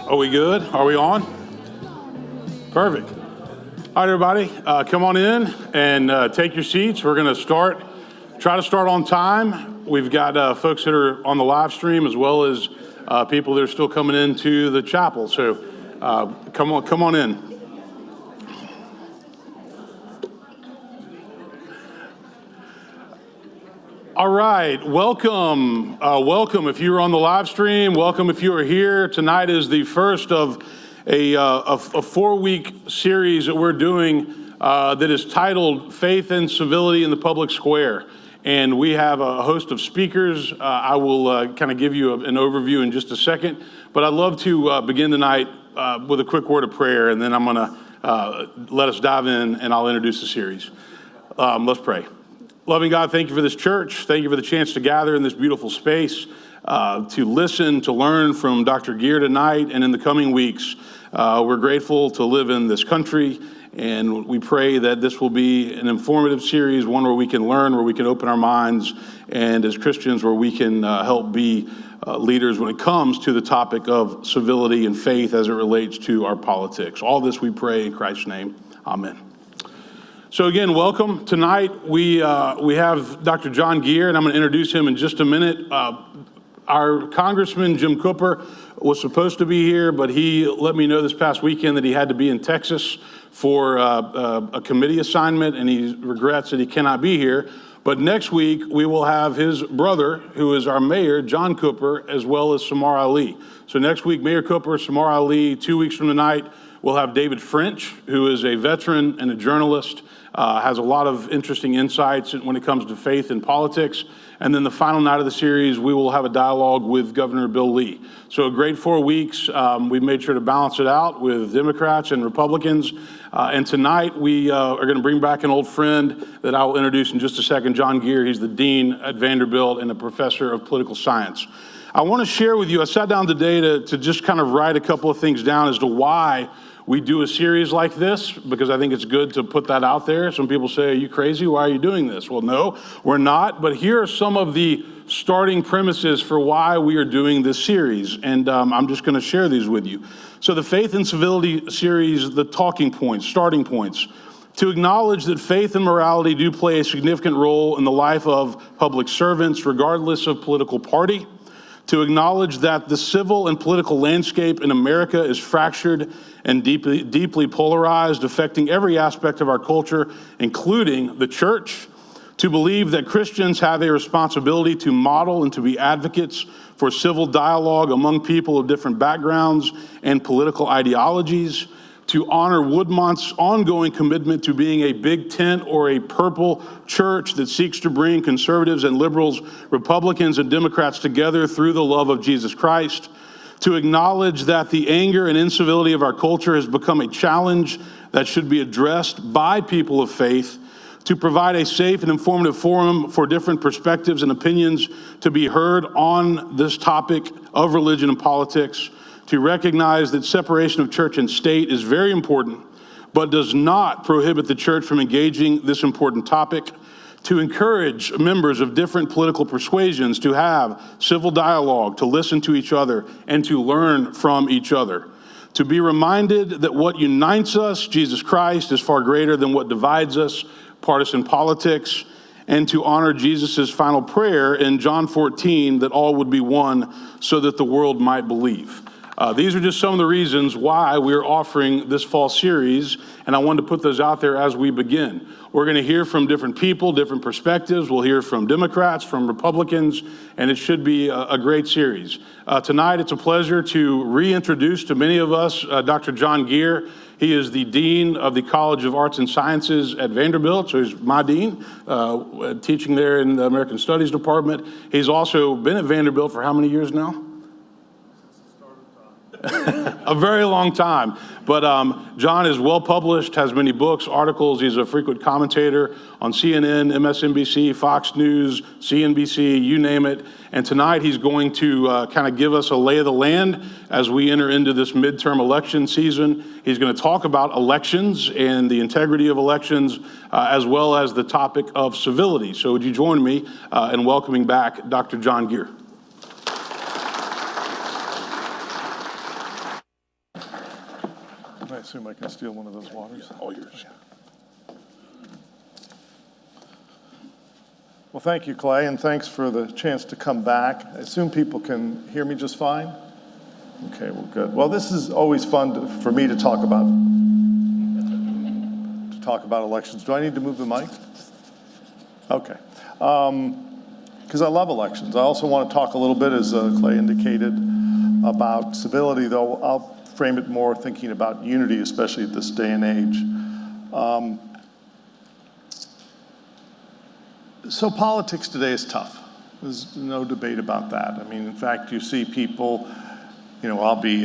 Are we good? Are we on? Perfect. All right, everybody, come on in and take your seats. We're going to try to start on time. We've got folks that are on the live stream as well as people that are still coming into the chapel. So come on in. All right, welcome if you're on the live stream, welcome if you are here. Tonight is the first of a 4-week series that we're doing that is titled Faith and Civility in the Public Square. And we have a host of speakers. I will kind of give you an overview in just a second, but I'd love to begin tonight with a quick word of prayer, and then I'm gonna let us dive in and I'll introduce the series. Let's pray. Loving God, thank you for this church. Thank you for the chance to gather in this beautiful space, to listen, to learn from Dr. Geer tonight and in the coming weeks. We're grateful to live in this country, and we pray that this will be an informative series, one where we can learn, where we can open our minds, and as Christians, where we can help be leaders when it comes to the topic of civility and faith as it relates to our politics. All this we pray in Christ's name. Amen. So again, welcome. Tonight we have Dr. John Geer, and I'm going to introduce him in just a minute. Our Congressman Jim Cooper was supposed to be here, but he let me know this past weekend that he had to be in Texas for a committee assignment, and he regrets that he cannot be here. But next week, we will have his brother, who is our mayor, John Cooper, as well as Samar Ali. So next week, Mayor Cooper, Samar Ali. 2 weeks from tonight, we'll have David French, who is a veteran and a journalist, has a lot of interesting insights when it comes to faith and politics. And then the final night of the series, we will have a dialogue with Governor Bill Lee. So a great 4 weeks. We've made sure to balance it out with Democrats and Republicans. And tonight we are going to bring back an old friend that I will introduce in just a second, John Geer. He's the dean at Vanderbilt and a professor of political science. I want to share with you, I sat down today to just kind of write a couple of things down as to why we do a series like this, because I think it's good to put that out there. Some people say, are you crazy? Why are you doing this? Well, no, we're not. But here are some of the starting premises for why we are doing this series. And I'm just going to share these with you. So the Faith and Civility series, the talking points, starting points, to acknowledge that faith and morality do play a significant role in the life of public servants, regardless of political party. To acknowledge that the civil and political landscape in America is fractured and deeply polarized, affecting every aspect of our culture, including the church. To believe that Christians have a responsibility to model and to be advocates for civil dialogue among people of different backgrounds and political ideologies. To honor Woodmont's ongoing commitment to being a big tent or a purple church that seeks to bring conservatives and liberals, Republicans and Democrats together through the love of Jesus Christ. To acknowledge that the anger and incivility of our culture has become a challenge that should be addressed by people of faith. To provide a safe and informative forum for different perspectives and opinions to be heard on this topic of religion and politics. To recognize that separation of church and state is very important, but does not prohibit the church from engaging this important topic. To encourage members of different political persuasions to have civil dialogue, to listen to each other, and to learn from each other. To be reminded that what unites us, Jesus Christ, is far greater than what divides us, partisan politics. And to honor Jesus' final prayer in John 14, that all would be one so that the world might believe. These are just some of the reasons why we're offering this fall series, and I wanted to put those out there as we begin. We're going to hear from different people, different perspectives. We'll hear from Democrats, from Republicans, and it should be a great series. Tonight, it's a pleasure to reintroduce to many of us Dr. John Geer. He is the Dean of the College of Arts and Sciences at Vanderbilt, so he's my dean, teaching there in the American Studies Department. He's also been at Vanderbilt for how many years now? A very long time. But John is well published, has many books, articles. He's a frequent commentator on CNN, MSNBC, Fox News, CNBC, you name it. And tonight he's going to kind of give us a lay of the land as we enter into this midterm election season. He's going to talk about elections and the integrity of elections, as well as the topic of civility. So would you join me in welcoming back Dr. John Geer? I assume I can steal one of those waters. All yours. Well, thank you, Clay, and thanks for the chance to come back. I assume people can hear me just fine? Okay, well, good. Well, this is always fun for me to talk about elections. Do I need to move the mic? Okay. Because I love elections. I also want to talk a little bit, as Clay indicated, about civility, though I'll frame it more thinking about unity, especially at this day and age. So politics today is tough. There's no debate about that. I mean, in fact, you see people, I'll be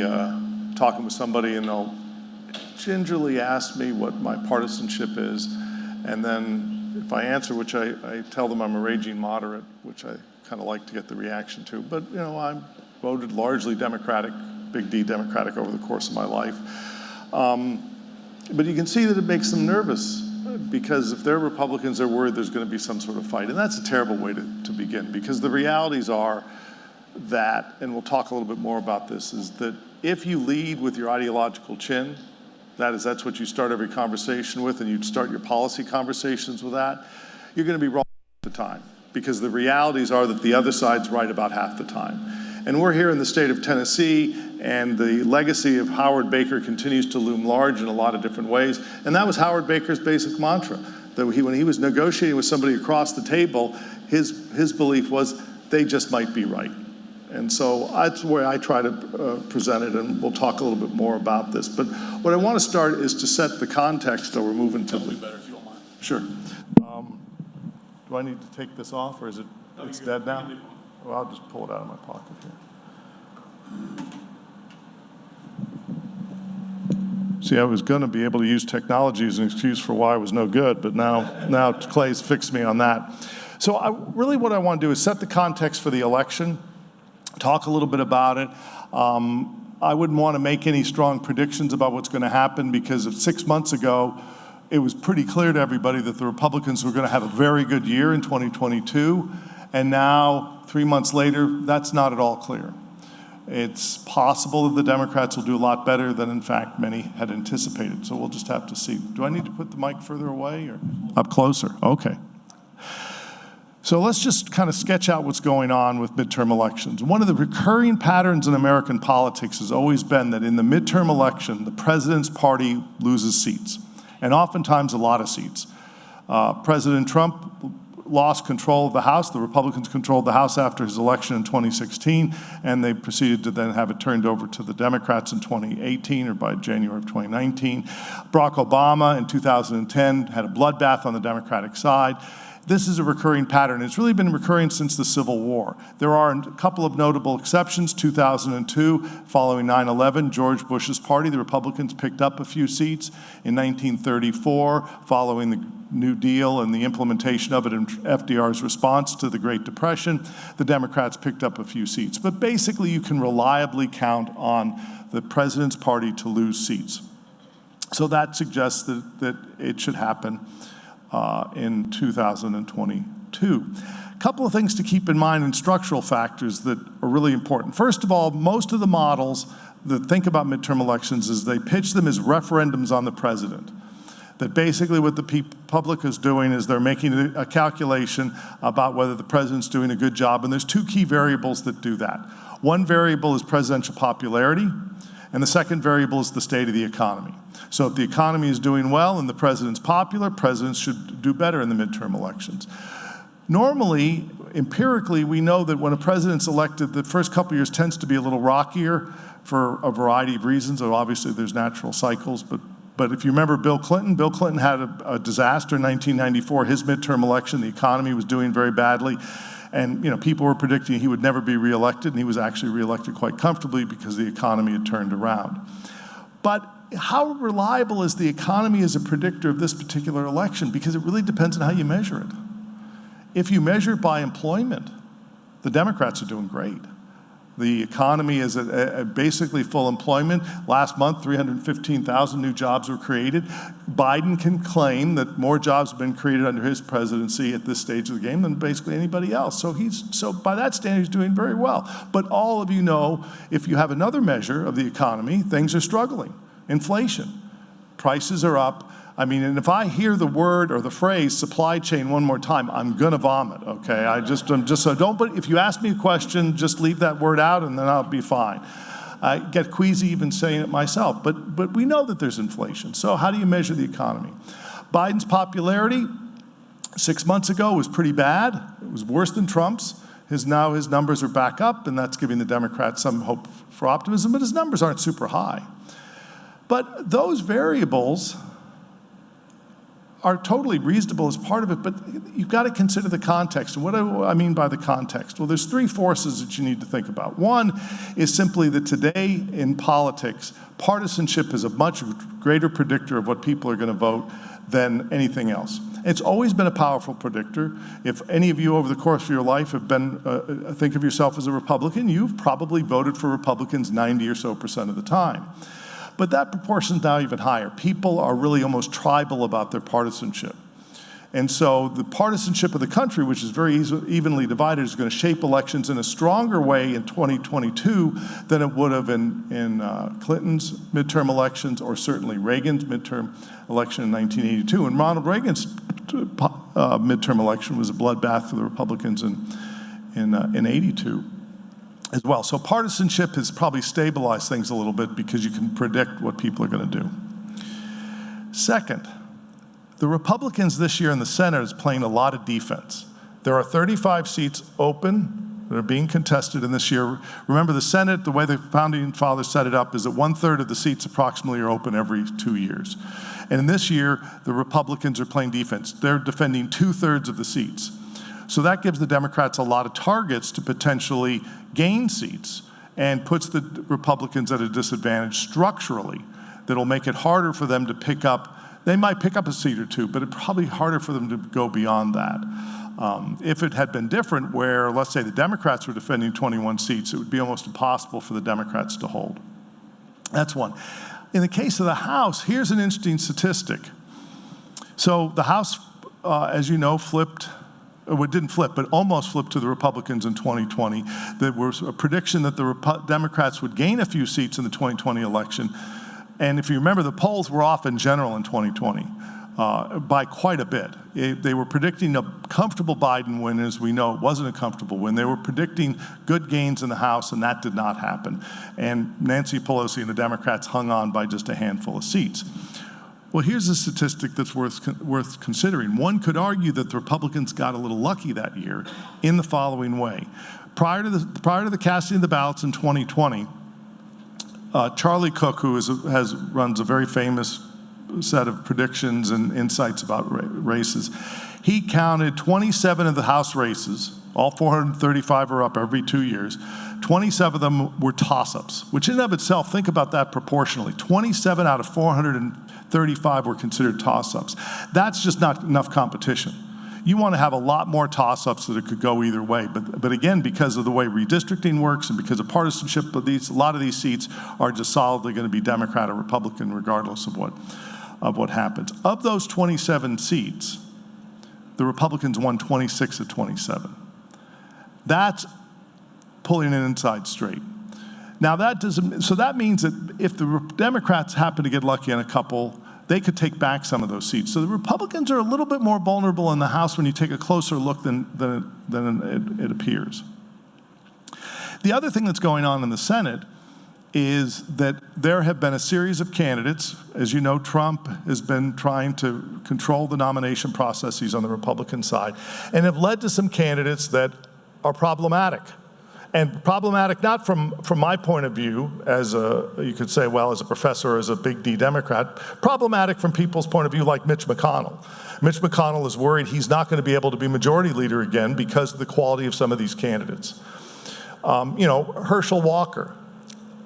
talking with somebody and they'll gingerly ask me what my partisanship is. And then if I answer, which I tell them I'm a raging moderate, which I kind of like to get the reaction to. But, I'm voted largely Democratic, big D Democratic over the course of my life. But you can see that it makes them nervous, because if they're Republicans, they're worried there's going to be some sort of fight. And that's a terrible way to begin, because the realities are that, and we'll talk a little bit more about this, is that if you lead with your ideological chin, that's what you start every conversation with, and you start your policy conversations with that, you're going to be wrong half the time, because the realities are that the other side's right about half the time. And we're here in the state of Tennessee, and the legacy of Howard Baker continues to loom large in a lot of different ways. And that was Howard Baker's basic mantra, that when he was negotiating with somebody across the table, his belief was they just might be right. And so that's where I try to present it, and we'll talk a little bit more about this. But what I want to start is to set the context, so we're moving to Probably better if you don't mind. Sure. Do I need to take this off, or is it it's dead now? Well, I'll just pull it out of my pocket here. See, I was going to be able to use technology as an excuse for why I was no good, but now Clay's fixed me on that. So what I want to do is set the context for the election, talk a little bit about it. I wouldn't want to make any strong predictions about what's going to happen, because of 6 months ago, it was pretty clear to everybody that the Republicans were going to have a very good year in 2022. And now, 3 months later, that's not at all clear. It's possible that the Democrats will do a lot better than, in fact, many had anticipated. So we'll just have to see. Do I need to put the mic further away or up closer? Okay. So let's just kind of sketch out what's going on with midterm elections. One of the recurring patterns in American politics has always been that in the midterm election, the president's party loses seats, and oftentimes a lot of seats. President Trump lost control of the House. The Republicans controlled the House after his election in 2016, and they proceeded to then have it turned over to the Democrats in 2018, or by January of 2019. Barack Obama in 2010 had a bloodbath on the Democratic side. This is a recurring pattern. It's really been recurring since the Civil War. There are a couple of notable exceptions. 2002, following 9/11, George Bush's party, the Republicans, picked up a few seats. In 1934, following the New Deal and the implementation of it in FDR's response to the Great Depression, the Democrats picked up a few seats. But basically, you can reliably count on the president's party to lose seats. So that suggests that it should happen in 2022. A couple of things to keep in mind, and structural factors that are really important. First of all, most of the models that think about midterm elections is they pitch them as referendums on the president. That basically what the public is doing is they're making a calculation about whether the president's doing a good job, and there's two key variables that do that. One variable is presidential popularity, and the second variable is the state of the economy. So if the economy is doing well and the president's popular, presidents should do better in the midterm elections. Normally, empirically, we know that when a president's elected, the first couple of years tends to be a little rockier for a variety of reasons. So obviously, there's natural cycles, but if you remember Bill Clinton had a disaster in 1994, his midterm election. The economy was doing very badly. And people were predicting he would never be reelected, and he was actually reelected quite comfortably because the economy had turned around. But how reliable is the economy as a predictor of this particular election? Because it really depends on how you measure it. If you measure it by employment, the Democrats are doing great. The economy is at basically full employment. Last month, 315,000 new jobs were created. Biden can claim that more jobs have been created under his presidency at this stage of the game than basically anybody else. So by that standard, he's doing very well. But all of you know, if you have another measure of the economy, things are struggling. Inflation. Prices are up. I mean, and if I hear the word or the phrase supply chain one more time, I'm gonna vomit, okay? I'm just so don't, but if you ask me a question, just leave that word out and then I'll be fine. I get queasy even saying it myself, but we know that there's inflation. So how do you measure the economy? Biden's popularity 6 months ago was pretty bad. It was worse than Trump's. Now his numbers are back up, and that's giving the Democrats some hope for optimism, but his numbers aren't super high. But those variables are totally reasonable as part of it, but you've got to consider the context. And what do I mean by the context? Well, there's three forces that you need to think about. One is simply that today in politics, partisanship is a much greater predictor of what people are going to vote than anything else. It's always been a powerful predictor. If any of you over the course of your life have been, think of yourself as a Republican, you've probably voted for Republicans 90% or so of the time. But that proportion is now even higher. People are really almost tribal about their partisanship. And so the partisanship of the country, which is very evenly divided, is going to shape elections in a stronger way in 2022 than it would have in Clinton's midterm elections, or certainly Reagan's midterm election in 1982. And Ronald Reagan's midterm election was a bloodbath for the Republicans in 82. As well. So partisanship has probably stabilized things a little bit because you can predict what people are going to do. Second, the Republicans this year in the Senate is playing a lot of defense. There are 35 seats open that are being contested in this year. Remember, the Senate, the way the founding fathers set it up, is that 1/3 of the seats approximately are open every 2 years. And in this year, the Republicans are playing defense. They're defending 2/3 of the seats. So that gives the Democrats a lot of targets to potentially gain seats and puts the Republicans at a disadvantage structurally that'll make it harder for them to pick up. They might pick up a seat or two, but it's probably harder for them to go beyond that. If it had been different, where let's say the Democrats were defending 21 seats, it would be almost impossible for the Democrats to hold. That's one. In the case of the House, here's an interesting statistic. So the House, as you know, didn't flip, but almost flipped to the Republicans in 2020. There was a prediction that the Democrats would gain a few seats in the 2020 election. And if you remember, the polls were off in general in 2020 by quite a bit. They were predicting a comfortable Biden win. As we know, it wasn't a comfortable win. They were predicting good gains in the House, and that did not happen. And Nancy Pelosi and the Democrats hung on by just a handful of seats. Well, here's a statistic that's worth considering. One could argue that the Republicans got a little lucky that year in the following way. Prior to the casting of the ballots in 2020, Charlie Cook, who runs a very famous set of predictions and insights about races, he counted 27 of the House races. All 435 are up every 2 years. 27 of them were toss-ups, which in and of itself, think about that proportionally. 27 out of 435 were considered toss-ups. That's just not enough competition. You want to have a lot more toss-ups that it could go either way. But again, because of the way redistricting works and because of partisanship, a lot of these seats are just solidly going to be Democrat or Republican regardless of what happens. Of those 27 seats, the Republicans won 26 of 27. That's pulling an inside straight. Now that means that if the Democrats happen to get lucky on a couple, they could take back some of those seats. So the Republicans are a little bit more vulnerable in the House when you take a closer look than it appears. The other thing that's going on in the Senate is that there have been a series of candidates. As you know, Trump has been trying to control the nomination processes on the Republican side and have led to some candidates that are problematic. And problematic, not from my point of view, as you could say, well, as a professor, as a big D Democrat, problematic from people's point of view like Mitch McConnell. Mitch McConnell is worried he's not going to be able to be majority leader again because of the quality of some of these candidates. Herschel Walker.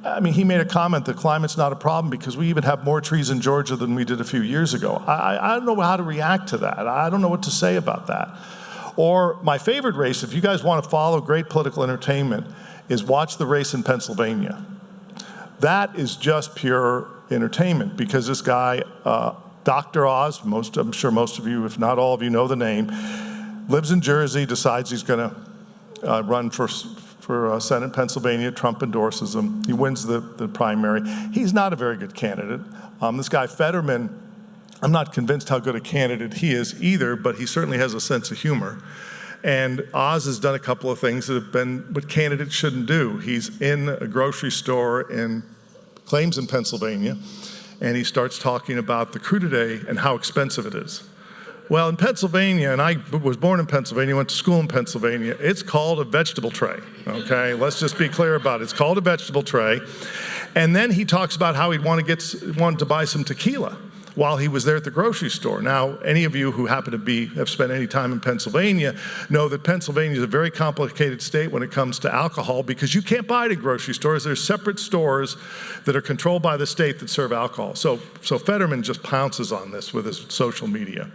I mean, he made a comment that climate's not a problem because we even have more trees in Georgia than we did a few years ago. I don't know how to react to that. I don't know what to say about that. Or my favorite race, if you guys want to follow great political entertainment, is watch the race in Pennsylvania. That is just pure entertainment because this guy, Dr. Oz, I'm sure most of you, if not all of you, know the name, lives in Jersey, decides he's going to run for Senate in Pennsylvania. Trump endorses him. He wins the primary. He's not a very good candidate. This guy Fetterman, I'm not convinced how good a candidate he is either, but he certainly has a sense of humor. And Oz has done a couple of things that have been what candidates shouldn't do. He's in a grocery store in Pennsylvania, and he starts talking about the crudité and how expensive it is. Well, in Pennsylvania, and I was born in Pennsylvania, went to school in Pennsylvania, it's called a vegetable tray, okay? Let's just be clear about it. It's called a vegetable tray. And then he talks about how he wanted to buy some tequila while he was there at the grocery store. Now, any of you who happen to have spent any time in Pennsylvania know that Pennsylvania is a very complicated state when it comes to alcohol because you can't buy it at grocery stores. There's separate stores that are controlled by the state that serve alcohol. So Fetterman just pounces on this with his social media.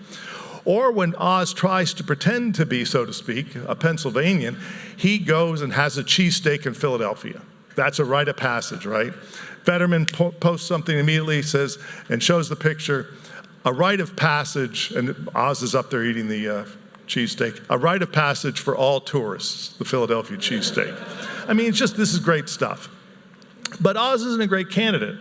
Or when Oz tries to pretend to be, so to speak, a Pennsylvanian, he goes and has a cheesesteak in Philadelphia. That's a rite of passage, right? Fetterman posts something immediately, says, and shows the picture, a rite of passage, and Oz is up there eating the cheesesteak, a rite of passage for all tourists, the Philadelphia cheesesteak. I mean, this is great stuff. But Oz isn't a great candidate.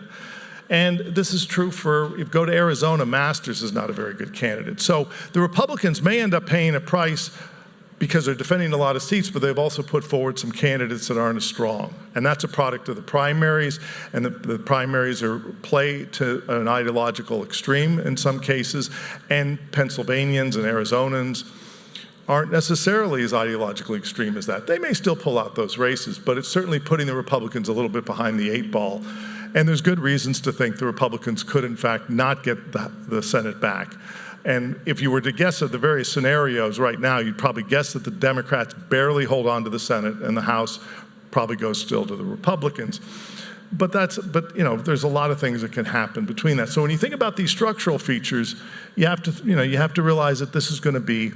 And this is true if you go to Arizona, Masters is not a very good candidate. So the Republicans may end up paying a price because they're defending a lot of seats, but they've also put forward some candidates that aren't as strong. And that's a product of the primaries, and the primaries play to an ideological extreme in some cases, and Pennsylvanians and Arizonans aren't necessarily as ideologically extreme as that. They may still pull out those races, but it's certainly putting the Republicans a little bit behind the 8 ball. And there's good reasons to think the Republicans could, in fact, not get the Senate back. And if you were to guess at the various scenarios right now, you'd probably guess that the Democrats barely hold on to the Senate and the House probably goes still to the Republicans. But there's a lot of things that can happen between that. So when you think about these structural features, you have to realize that this is going to be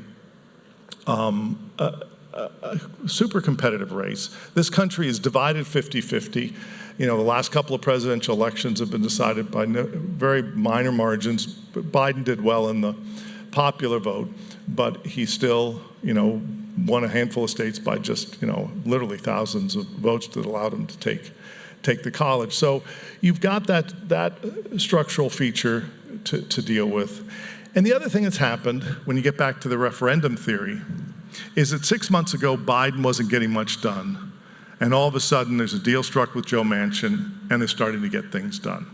a super competitive race. This country is divided 50-50. The last couple of presidential elections have been decided by very minor margins. Biden did well in the popular vote, but he still, won a handful of states by just, literally thousands of votes that allowed him to take the college. So you've got that structural feature to deal with. And the other thing that's happened when you get back to the referendum theory is that 6 months ago, Biden wasn't getting much done. And all of a sudden, there's a deal struck with Joe Manchin, and they're starting to get things done.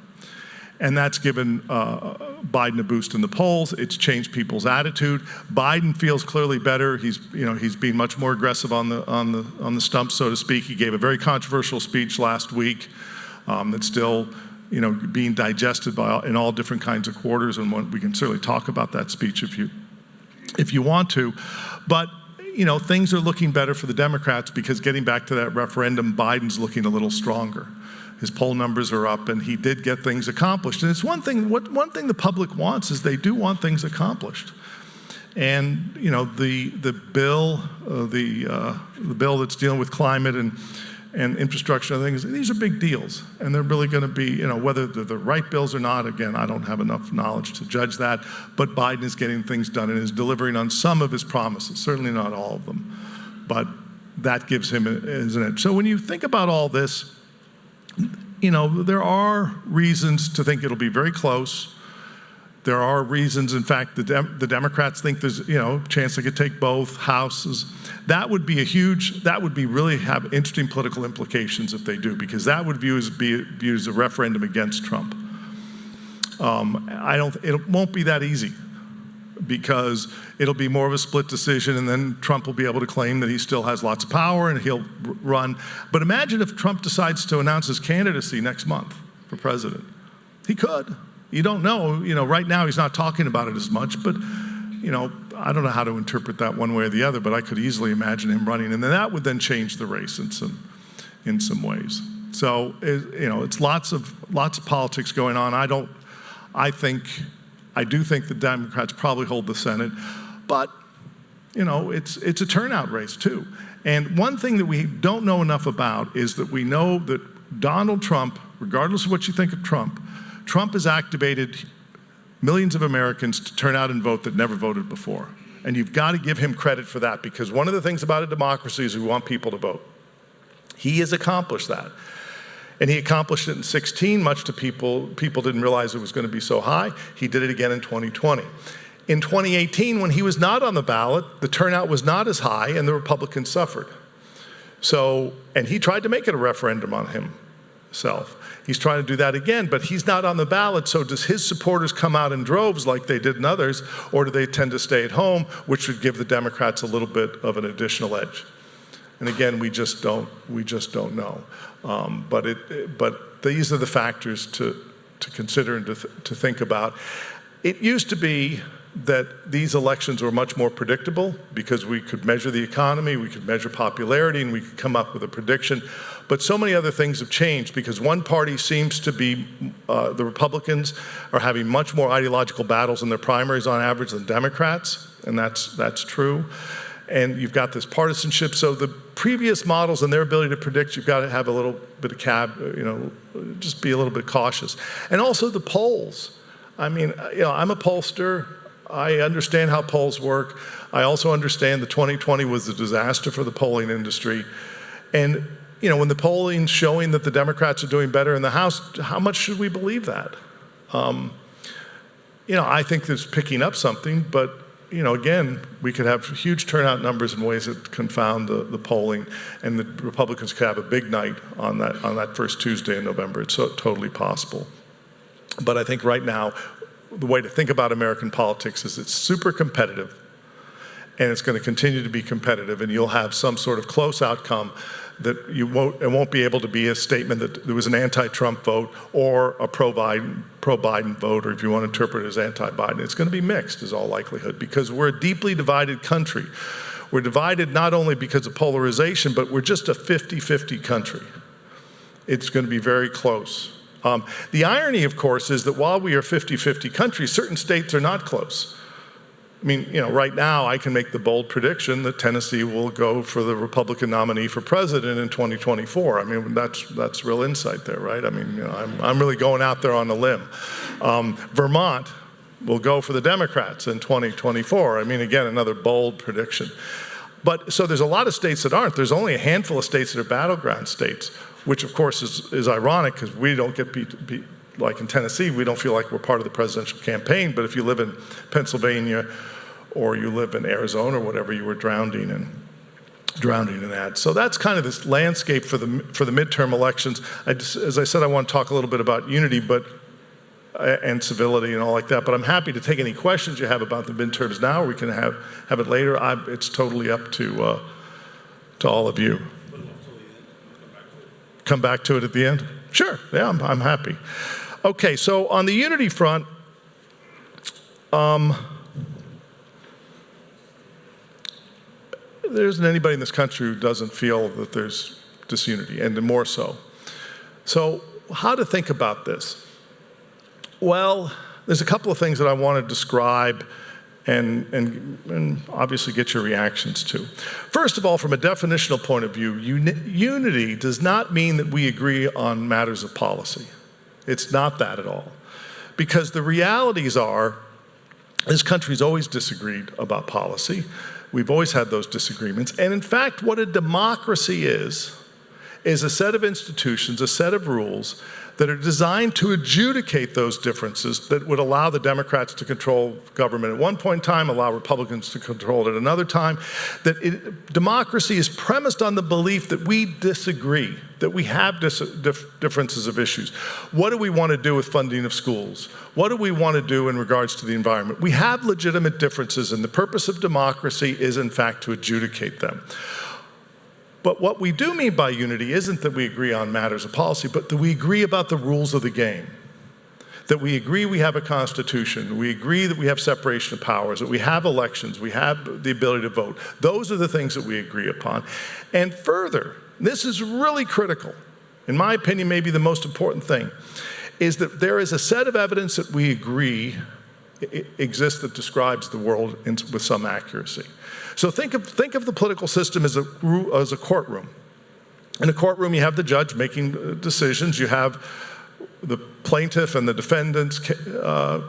And that's given Biden a boost in the polls. It's changed people's attitude. Biden feels clearly better. He's being much more aggressive on the stump, so to speak. He gave a very controversial speech last week that's still, being digested in all different kinds of quarters. And we can certainly talk about that speech if you want to. But things are looking better for the Democrats because getting back to that referendum, Biden's looking a little stronger. His poll numbers are up, and he did get things accomplished. And it's one thing the public wants is they do want things accomplished. And the bill that's dealing with climate and infrastructure and things, these are big deals, and they're really going to be, whether they're the right bills or not, again, I don't have enough knowledge to judge that, but Biden is getting things done and is delivering on some of his promises, certainly not all of them, but that gives him an edge. So when you think about all this, there are reasons to think it'll be very close. There are reasons, in fact, the Democrats think there's, a chance they could take both houses. That would really have interesting political implications if they do, because that would be viewed as a referendum against Trump. It won't be that easy. because it'll be more of a split decision, and then Trump will be able to claim that he still has lots of power and he'll run. But imagine if Trump decides to announce his candidacy next month for president. He could. You don't know. Right now he's not talking about it as much, but I don't know how to interpret that one way or the other, but I could easily imagine him running, and then that would then change the race in some ways. So it's lots of politics going on. I do think the Democrats probably hold the Senate, but it's a turnout race too. And one thing that we don't know enough about is that we know that Donald Trump, regardless of what you think of Trump has activated millions of Americans to turn out and vote that never voted before. And you've got to give him credit for that, because one of the things about a democracy is we want people to vote. He has accomplished that. And he accomplished it in 2016, much to people didn't realize it was going to be so high. He did it again in 2020. In 2018, when he was not on the ballot, the turnout was not as high and the Republicans suffered. And he tried to make it a referendum on himself. He's trying to do that again, but he's not on the ballot, so does his supporters come out in droves like they did in others, or do they tend to stay at home, which would give the Democrats a little bit of an additional edge? And again, we just don't know. But these are the factors to consider and to think about. It used to be that these elections were much more predictable because we could measure the economy, we could measure popularity, and we could come up with a prediction. But so many other things have changed because one party seems to be, the Republicans are having much more ideological battles in their primaries on average than Democrats, and that's true. And you've got this partisanship. So the previous models and their ability to predict, you've got to have a little bit of just be a little bit cautious. And also the polls. I mean, I'm a pollster. I understand how polls work. I also understand that 2020 was a disaster for the polling industry. And when the polling's showing that the Democrats are doing better in the House, how much should we believe that? I think there's picking up something, but again, we could have huge turnout numbers in ways that confound the polling, and the Republicans could have a big night on that first Tuesday in November. It's totally possible. But I think right now, the way to think about American politics is it's super competitive, and it's going to continue to be competitive, and you'll have some sort of close outcome that it won't be able to be a statement that there was an anti-Trump vote or a pro-Biden vote, or if you want to interpret it as anti-Biden. It's going to be mixed, is all likelihood, because we're a deeply divided country. We're divided not only because of polarization, but we're just a 50-50 country. It's going to be very close. The irony, of course, is that while we are 50-50 countries, certain states are not close. I mean, right now I can make the bold prediction that Tennessee will go for the Republican nominee for president in 2024. I mean, that's real insight there, right? I mean, I'm really going out there on a limb. Vermont will go for the Democrats in 2024. I mean, again, another bold prediction. But so there's a lot of states that aren't. There's only a handful of states that are battleground states, which of course is ironic because we don't get like in Tennessee, we don't feel like we're part of the presidential campaign, but if you live in Pennsylvania or you live in Arizona or whatever, you were drowning in ads. So that's kind of this landscape for the midterm elections. As I said, I want to talk a little bit about unity and civility and all like that, but I'm happy to take any questions you have about the midterms now, or we can have it later. It's totally up to all of you. Come back to it at the end? Sure, yeah, I'm happy. Okay, so on the unity front, there isn't anybody in this country who doesn't feel that there's disunity, and more so. So how to think about this? Well, there's a couple of things that I want to describe and obviously get your reactions to. First of all, from a definitional point of view, unity does not mean that we agree on matters of policy. It's not that at all. Because the realities are, this country's always disagreed about policy. We've always had those disagreements. And in fact, what a democracy is is a set of institutions, a set of rules that are designed to adjudicate those differences that would allow the Democrats to control government at one point in time, allow Republicans to control it at another time. Democracy is premised on the belief that we disagree, that we have differences of issues. What do we want to do with funding of schools? What do we want to do in regards to the environment? We have legitimate differences, and the purpose of democracy is, in fact, to adjudicate them. But what we do mean by unity isn't that we agree on matters of policy, but that we agree about the rules of the game. That we agree we have a constitution, we agree that we have separation of powers, that we have elections, we have the ability to vote. Those are the things that we agree upon. And further, this is really critical, in my opinion, maybe the most important thing, is that there is a set of evidence that we agree exists that describes the world with some accuracy. So think of the political system as a courtroom. In a courtroom, you have the judge making decisions. You have the plaintiff and the defendants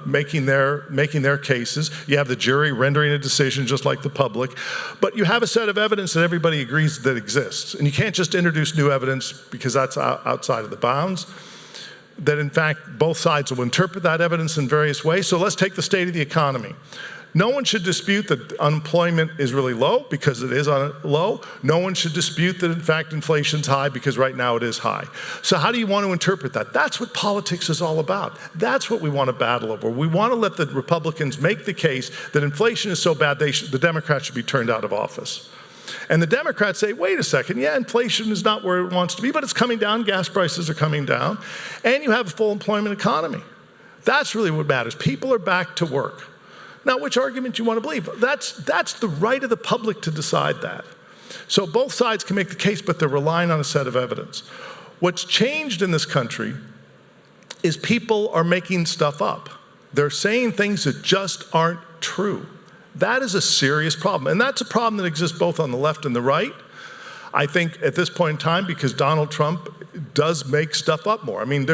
making their cases. You have the jury rendering a decision just like the public. But you have a set of evidence that everybody agrees that exists. And you can't just introduce new evidence because that's outside of the bounds. That in fact, both sides will interpret that evidence in various ways. So let's take the state of the economy. No one should dispute that unemployment is really low because it is low. No one should dispute that, in fact, inflation's high because right now it is high. So how do you want to interpret that? That's what politics is all about. That's what we want to battle over. We want to let the Republicans make the case that inflation is so bad the Democrats should be turned out of office. And the Democrats say, wait a second, yeah, inflation is not where it wants to be, but it's coming down, gas prices are coming down, and you have a full employment economy. That's really what matters. People are back to work. Now, which argument do you want to believe? That's the right of the public to decide that. So both sides can make the case, but they're relying on a set of evidence. What's changed in this country is people are making stuff up. They're saying things that just aren't true. That is a serious problem, and that's a problem that exists both on the left and the right. I think at this point in time, because Donald Trump does make stuff up more. I mean,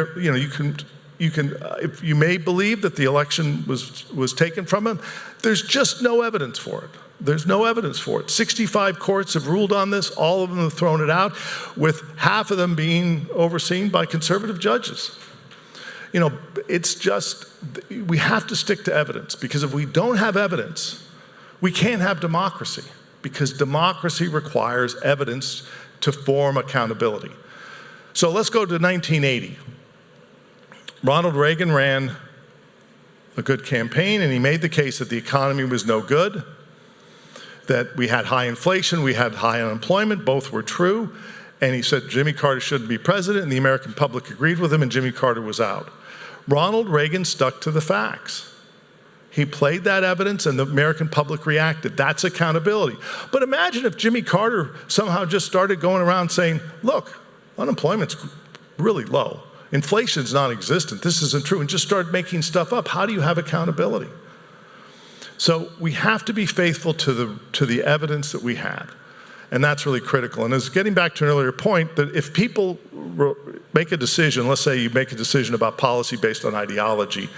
if you may believe that the election was taken from him, there's just no evidence for it. There's no evidence for it. 65 courts have ruled on this. All of them have thrown it out, with half of them being overseen by conservative judges. You know, it's just, we have to stick to evidence, because if we don't have evidence, we can't have democracy, because democracy requires evidence to form accountability. So let's go to 1980. Ronald Reagan ran a good campaign, and he made the case that the economy was no good, that we had high inflation, we had high unemployment, both were true, and he said Jimmy Carter shouldn't be president, and the American public agreed with him, and Jimmy Carter was out. Ronald Reagan stuck to the facts. He played that evidence, and the American public reacted. That's accountability. But imagine if Jimmy Carter somehow just started going around saying, look, unemployment's really low. Inflation's non-existent. This isn't true, and just started making stuff up. How do you have accountability? So we have to be faithful to the evidence that we have, and that's really critical. And as getting back to an earlier point, that if people make a decision, let's say you make a decision about policy based on ideology,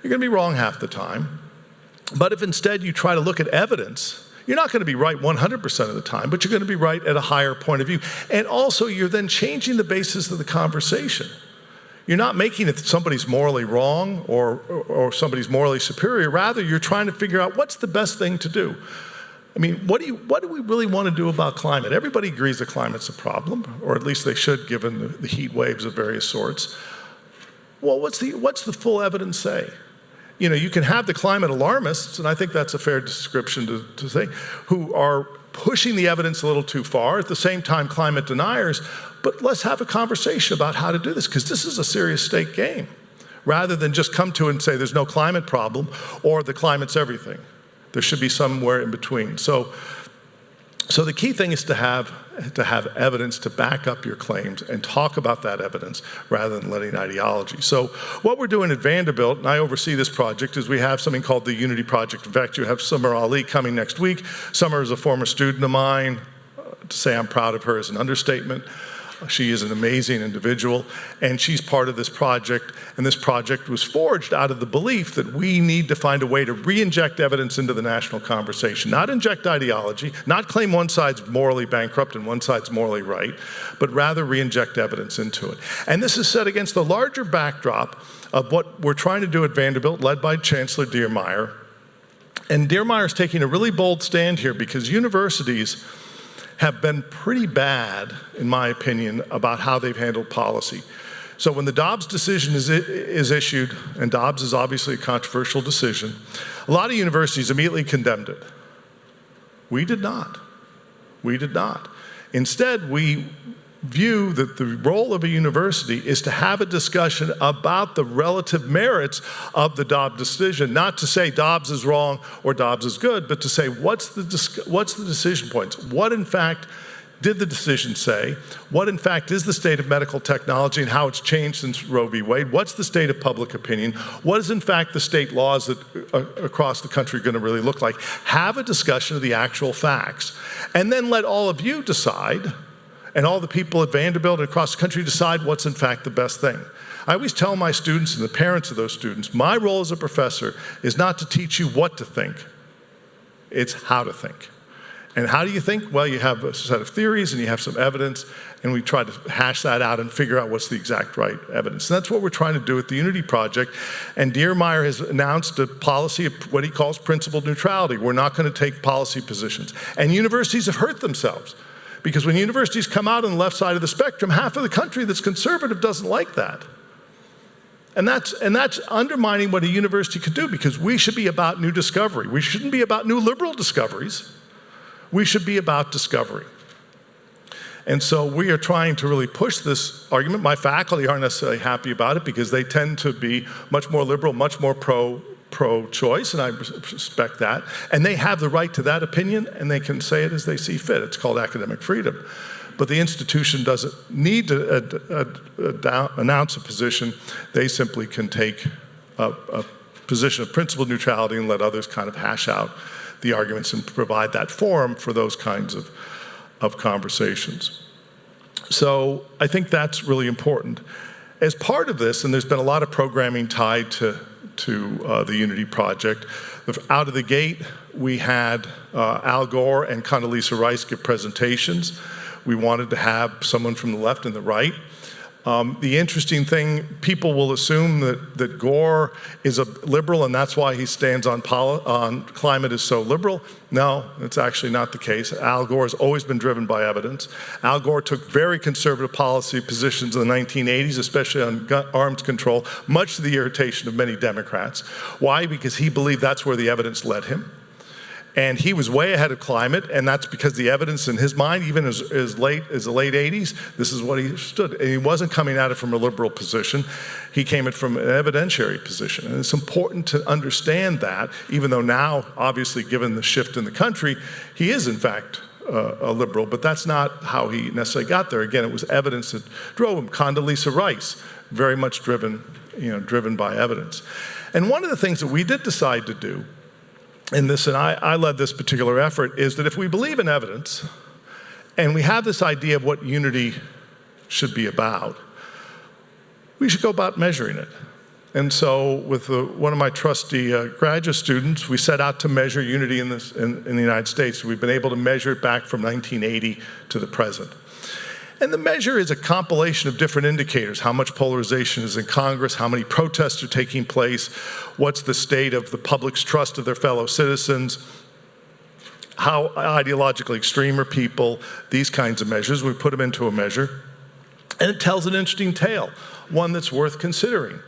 you're going to be wrong half the time. But if instead you try to look at evidence, you're not going to be right 100% of the time, but you're going to be right at a higher point of view. And also, you're then changing the basis of the conversation. You're not making it that somebody's morally wrong or somebody's morally superior. Rather, you're trying to figure out what's the best thing to do. I mean, what do we really want to do about climate? Everybody agrees that climate's a problem, or at least they should, given the heat waves of various sorts. Well, what's the full evidence say? You know, you can have the climate alarmists, and I think that's a fair description to say, who are pushing the evidence a little too far, at the same time climate deniers, but let's have a conversation about how to do this, because this is a serious stake game, rather than just come to it and say there's no climate problem, or the climate's everything. There should be somewhere in between. So the key thing is to have evidence to back up your claims and talk about that evidence rather than letting ideology. So what we're doing at Vanderbilt, and I oversee this project, is we have something called the Unity Project. In fact, you have Summer Ali coming next week. Summer is a former student of mine. To say I'm proud of her is an understatement. She is an amazing individual, and she's part of this project, and this project was forged out of the belief that we need to find a way to re-inject evidence into the national conversation, not inject ideology, not claim one side's morally bankrupt and one side's morally right, but rather re-inject evidence into it. And this is set against the larger backdrop of what we're trying to do at Vanderbilt, led by Chancellor Diermeier. And Diermeier's taking a really bold stand here because universities have been pretty bad, in my opinion, about how they've handled policy. So when the Dobbs decision is issued, and Dobbs is obviously a controversial decision, a lot of universities immediately condemned it. We did not. We did not. Instead, we view that the role of a university is to have a discussion about the relative merits of the Dobbs decision, not to say Dobbs is wrong or Dobbs is good, but to say what's the decision points? What in fact did the decision say? What in fact is the state of medical technology and how it's changed since Roe v. Wade? What's the state of public opinion? What is in fact the state laws that across the country going to really look like? Have a discussion of the actual facts, and then let all of you decide, and all the people at Vanderbilt and across the country decide what's in fact the best thing. I always tell my students and the parents of those students, my role as a professor is not to teach you what to think, it's how to think. And how do you think? Well, you have a set of theories and you have some evidence, and we try to hash that out and figure out what's the exact right evidence. And that's what we're trying to do with the Unity Project. And Diermeier has announced a policy of what he calls principled neutrality. We're not going to take policy positions. And universities have hurt themselves. Because when universities come out on the left side of the spectrum, half of the country that's conservative doesn't like that. And that's undermining what a university could do, because we should be about new discovery. We shouldn't be about new liberal discoveries. We should be about discovery. And so we are trying to really push this argument. My faculty aren't necessarily happy about it because they tend to be much more liberal, much more pro-choice, and I respect that. And they have the right to that opinion, and they can say it as they see fit. It's called academic freedom. But the institution doesn't need to announce a position. They simply can take a position of principled neutrality and let others kind of hash out the arguments and provide that forum for those kinds of conversations. So I think that's really important. As part of this, and there's been a lot of programming tied to the Unity Project. Out of the gate, we had Al Gore and Condoleezza Rice give presentations. We wanted to have someone from the left and the right. The interesting thing, people will assume that Gore is a liberal and that's why he stands on climate is so liberal. No, it's actually not the case. Al Gore has always been driven by evidence. Al Gore took very conservative policy positions in the 1980s, especially on arms control, much to the irritation of many Democrats. Why? Because he believed that's where the evidence led him. And he was way ahead of climate, and that's because the evidence in his mind, even as late as the late 80s, this is what he stood. And he wasn't coming at it from a liberal position. He came at it from an evidentiary position. And it's important to understand that, even though now, obviously, given the shift in the country, he is, in fact, a liberal, but that's not how he necessarily got there. Again, it was evidence that drove him. Condoleezza Rice, very much driven by evidence. And one of the things that we did decide to do in this, and I led this particular effort, is that if we believe in evidence and we have this idea of what unity should be about, we should go about measuring it. And so with one of my trusty graduate students, we set out to measure unity in the United States. We've been able to measure it back from 1980 to the present. And the measure is a compilation of different indicators: how much polarization is in Congress, how many protests are taking place, what's the state of the public's trust of their fellow citizens, how ideologically extreme are people, these kinds of measures. We put them into a measure. And it tells an interesting tale, one that's worth considering.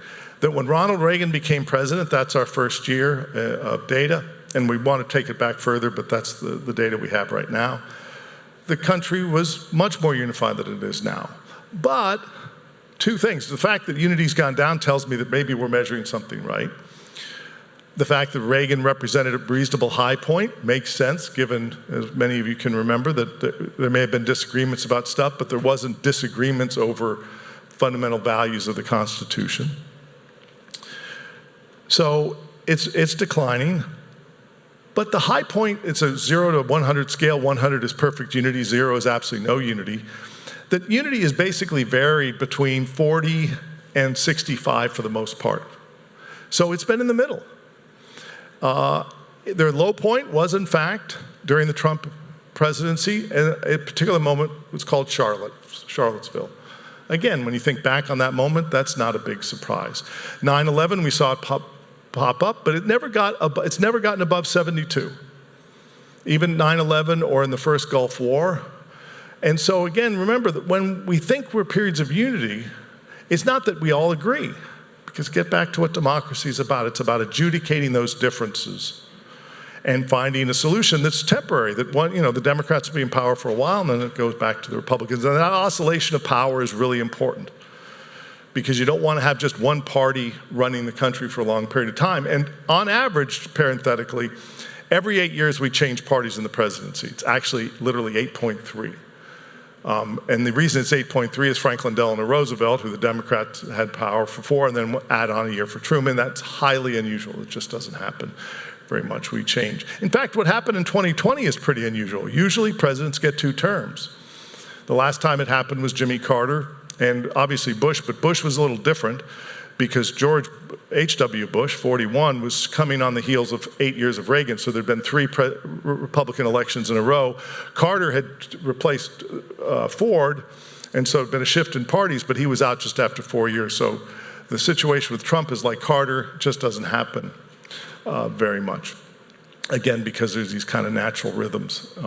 That when Ronald Reagan became president, that's our first year of data, and we want to take it back further, but that's the data we have right now. The country was much more unified than it is now. But two things. The fact that unity's gone down tells me that maybe we're measuring something right. The fact that Reagan represented a reasonable high point makes sense, given, as many of you can remember, that there may have been disagreements about stuff, but there wasn't disagreements over fundamental values of the Constitution. So it's declining. But the high point, it's a 0 to 100 scale. 100 is perfect unity, 0 is absolutely no unity. that unity is basically varied between 40 and 65 for the most part. So it's been in the middle. Their low point was, in fact, during the Trump presidency, and a particular moment was called Charlottesville. Again, when you think back on that moment, that's not a big surprise. 9/11, we saw it pop up, but it's never gotten above 72. Even 9/11 or in the first Gulf War. And so again, remember that when we think we're periods of unity, it's not that we all agree. Because get back to what democracy is about. It's about adjudicating those differences and finding a solution that's temporary, that the Democrats will be in power for a while and then it goes back to the Republicans. And that oscillation of power is really important because you don't want to have just one party running the country for a long period of time. And on average, parenthetically, every 8 years we change parties in the presidency. It's actually literally 8.3. And the reason it's 8.3 is Franklin Delano Roosevelt, who the Democrats had power for 4, and then add on a year for Truman. That's highly unusual. It just doesn't happen very much. We change. In fact, what happened in 2020 is pretty unusual. Usually presidents get 2 terms. The last time it happened was Jimmy Carter and obviously Bush, but Bush was a little different because George H.W. Bush, 41, was coming on the heels of 8 years of Reagan, so there'd been 3 Republican elections in a row. Carter had replaced Ford, and so it'd been a shift in parties, but he was out just after 4 years. So the situation with Trump is like Carter, just doesn't happen very much. Again, because there's these kind of natural rhythms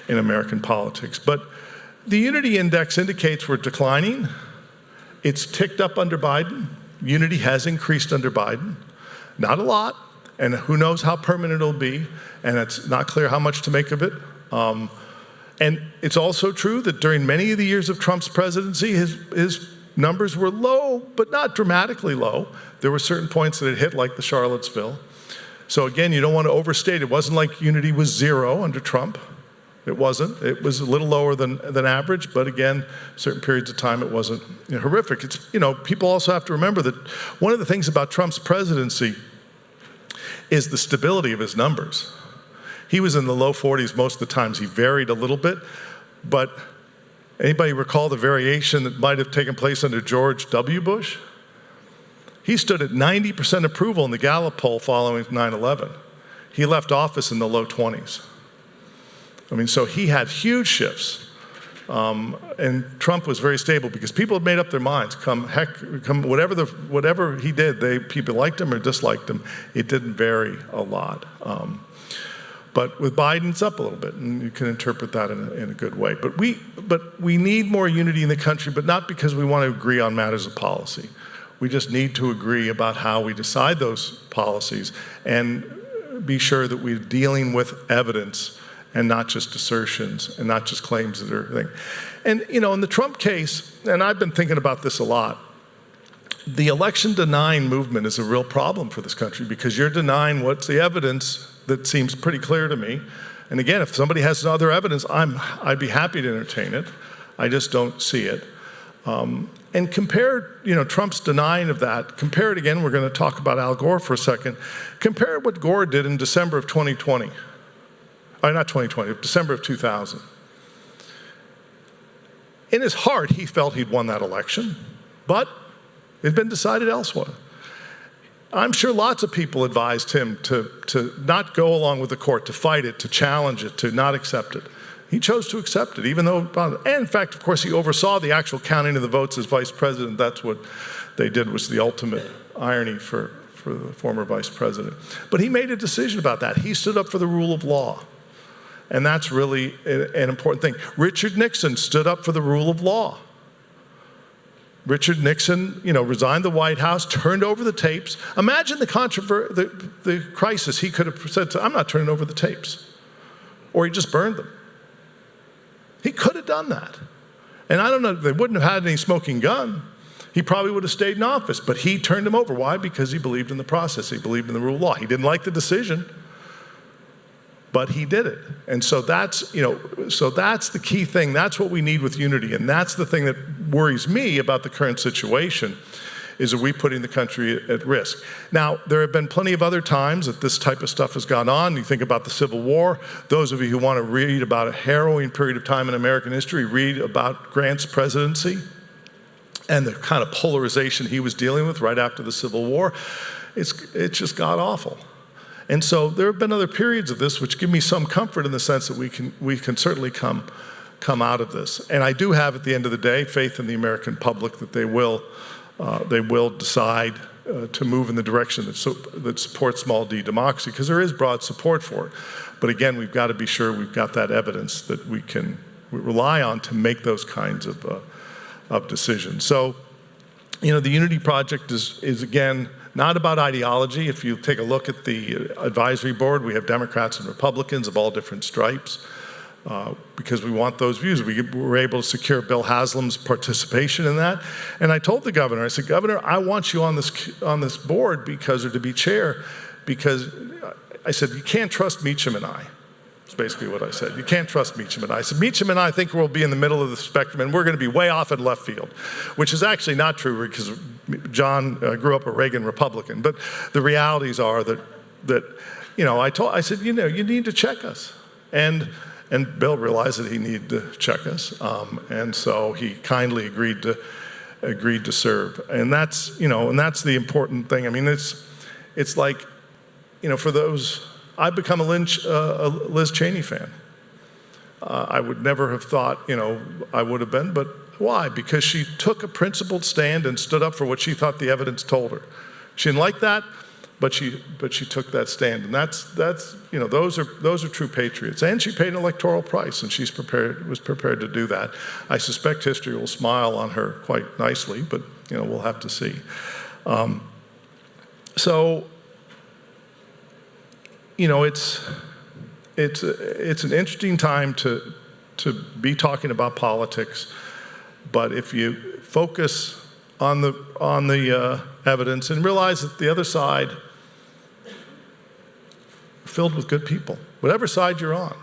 in American politics. But the Unity Index indicates we're declining. It's ticked up under Biden. Unity has increased under Biden. Not a lot, and who knows how permanent it'll be, and it's not clear how much to make of it. And it's also true that during many of the years of Trump's presidency, his numbers were low, but not dramatically low. There were certain points that it hit, like the Charlottesville. So again, you don't want to overstate. It wasn't like unity was 0 under Trump. It wasn't. It was a little lower than average, but again, certain periods of time it wasn't horrific. It's, people also have to remember that one of the things about Trump's presidency is the stability of his numbers. He was in the low 40s most of the times. He varied a little bit, but anybody recall the variation that might have taken place under George W. Bush? He stood at 90% approval in the Gallup poll following 9/11. He left office in the low 20s. So he had huge shifts. And Trump was very stable because people had made up their minds. Whatever he did, people liked him or disliked him. It didn't vary a lot. But with Biden, it's up a little bit, and you can interpret that in a good way. But we need more unity in the country, but not because we want to agree on matters of policy. We just need to agree about how we decide those policies and be sure that we're dealing with evidence and not just assertions and not just claims that are things. And, in the Trump case, and I've been thinking about this a lot, the election denying movement is a real problem for this country because you're denying what's the evidence that seems pretty clear to me. And again, if somebody has other evidence, I'd be happy to entertain it. I just don't see it. And compare, Trump's denying of that. Compare it again. We're going to talk about Al Gore for a second. Compare what Gore did in December of 2020. Not 2020, December of 2000. In his heart, he felt he'd won that election, but it had been decided elsewhere. I'm sure lots of people advised him to not go along with the court, to fight it, to challenge it, to not accept it. He chose to accept it, even though, and in fact, of course, he oversaw the actual counting of the votes as vice president. That's what they did, was the ultimate irony for the former vice president. But he made a decision about that. He stood up for the rule of law. And that's really an important thing. Richard Nixon stood up for the rule of law. Richard Nixon, resigned the White House, turned over the tapes. Imagine the crisis. He could have said, I'm not turning over the tapes. Or he just burned them. He could have done that. And I don't know, they wouldn't have had any smoking gun. He probably would have stayed in office, but he turned them over. Why? Because he believed in the process. He believed in the rule of law. He didn't like the decision, but he did it. And so that's the key thing. That's what we need with unity. And that's the thing that worries me about the current situation, is, are we putting the country at risk? Now, there have been plenty of other times that this type of stuff has gone on. You think about the Civil War. Those of you who want to read about a harrowing period of time in American history, read about Grant's presidency and the kind of polarization he was dealing with right after the Civil War. It's just god-awful. And so there have been other periods of this which give me some comfort in the sense that we can certainly come out of this. And I do have, at the end of the day, faith in the American public that they will decide to move in the direction that supports small d democracy, because there is broad support for it. But again, we've got to be sure we've got that evidence that we rely on to make those kinds of decisions. So, the Unity Project is again, not about ideology. If you take a look at the advisory board, we have Democrats and Republicans of all different stripes, because we want those views. We were able to secure Bill Haslam's participation in that. And I told the governor, I said, Governor, I want you on this board or to be chair, because I said, you can't trust Meacham and I. That's basically what I said. You can't trust Meacham and I. I said, Meacham and I think we'll be in the middle of the spectrum, and we're going to be way off in left field, which is actually not true, because John grew up a Reagan Republican. But the realities are that I said, you need to check us. And Bill realized that he needed to check us, and so he kindly agreed to serve. And that's the important thing. I mean, it's like, for those. I've become a Liz Cheney fan. I would never have thought, I would have been, but why? Because she took a principled stand and stood up for what she thought the evidence told her. She didn't like that, but she took that stand, and that's those are true patriots. And she paid an electoral price, and was prepared to do that. I suspect history will smile on her quite nicely, but we'll have to see. It's an interesting time to be talking about politics, but if you focus on the evidence and realize that the other side are filled with good people, whatever side you're on,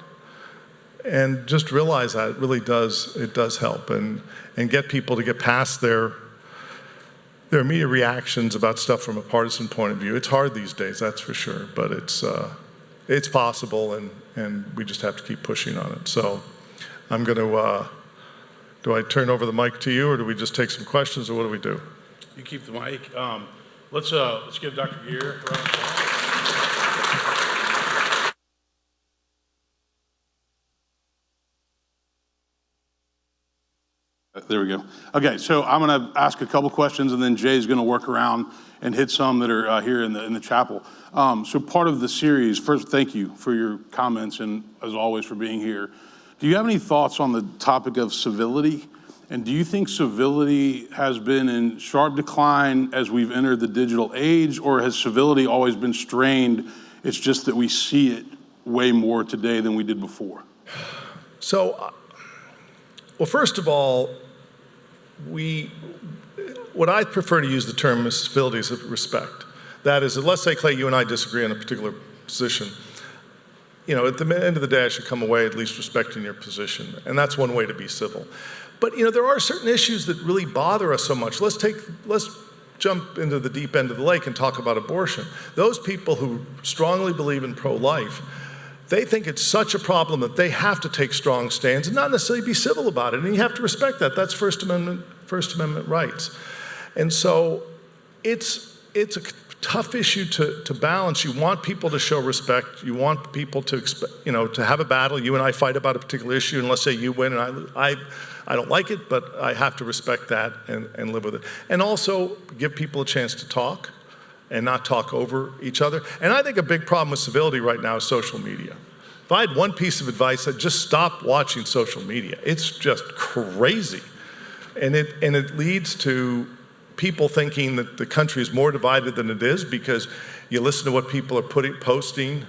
and just realize that it really does help, and get people to get past their immediate reactions about stuff from a partisan point of view. It's hard these days, that's for sure, but it's possible, and we just have to keep pushing on it. So I'm going to, do I turn over the mic to you, or do we just take some questions, or what do we do? You keep the mic. Let's give Dr. Geer a round of applause. There we go. Okay, so I'm going to ask a couple questions, and then Jay's going to work around and hit some that are here in the chapel. So part of the series, first, thank you for your comments, and as always for being here. Do you have any thoughts on the topic of civility? And do you think civility has been in sharp decline as we've entered the digital age, or has civility always been strained? It's just that we see it way more today than we did before. So, well, first of all, what I prefer to use the term is civility is respect. That is, let's say, Clay, you and I disagree on a particular position. At the end of the day, I should come away at least respecting your position, and that's one way to be civil. But there are certain issues that really bother us so much. Let's jump into the deep end of the lake and talk about abortion. Those people who strongly believe in pro-life, they think it's such a problem that they have to take strong stands and not necessarily be civil about it. And you have to respect that. That's First Amendment rights. And so it's a tough issue to balance. You want people to show respect. You want people to have a battle. You and I fight about a particular issue, and let's say you win, and I don't like it, but I have to respect that and live with it. And also give people a chance to talk and not talk over each other. And I think a big problem with civility right now is social media. If I had one piece of advice, I'd just stop watching social media. It's just crazy. And it leads to people thinking that the country is more divided than it is, because you listen to what people are posting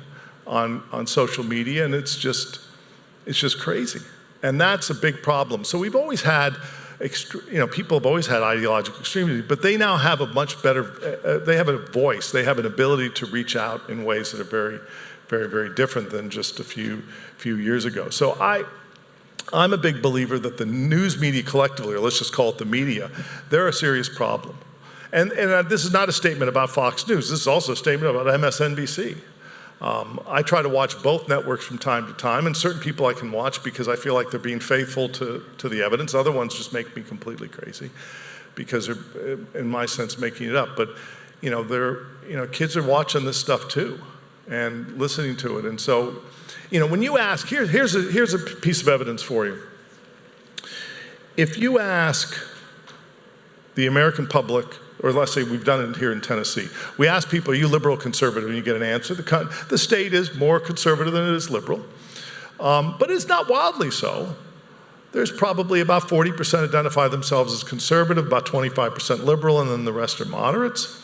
on social media, and it's just crazy. And that's a big problem. So we've always had, people have always had ideological extremism, but they now have a much better, they have a voice, they have an ability to reach out in ways that are very, very, very different than just a few years ago. So I'm a big believer that the news media collectively, or let's just call it the media, they're a serious problem. And this is not a statement about Fox News. This is also a statement about MSNBC. I try to watch both networks from time to time, and certain people I can watch because I feel like they're being faithful to the evidence. Other ones just make me completely crazy because they're, in my sense, making it up. But kids are watching this stuff too and listening to it. And so, when you ask, here's a piece of evidence for you. If you ask the American public, or let's say we've done it here in Tennessee, we ask people, are you liberal or conservative? And you get an answer. The state is more conservative than it is liberal, but it's not wildly so. There's probably about 40% identify themselves as conservative, about 25% liberal, and then the rest are moderates.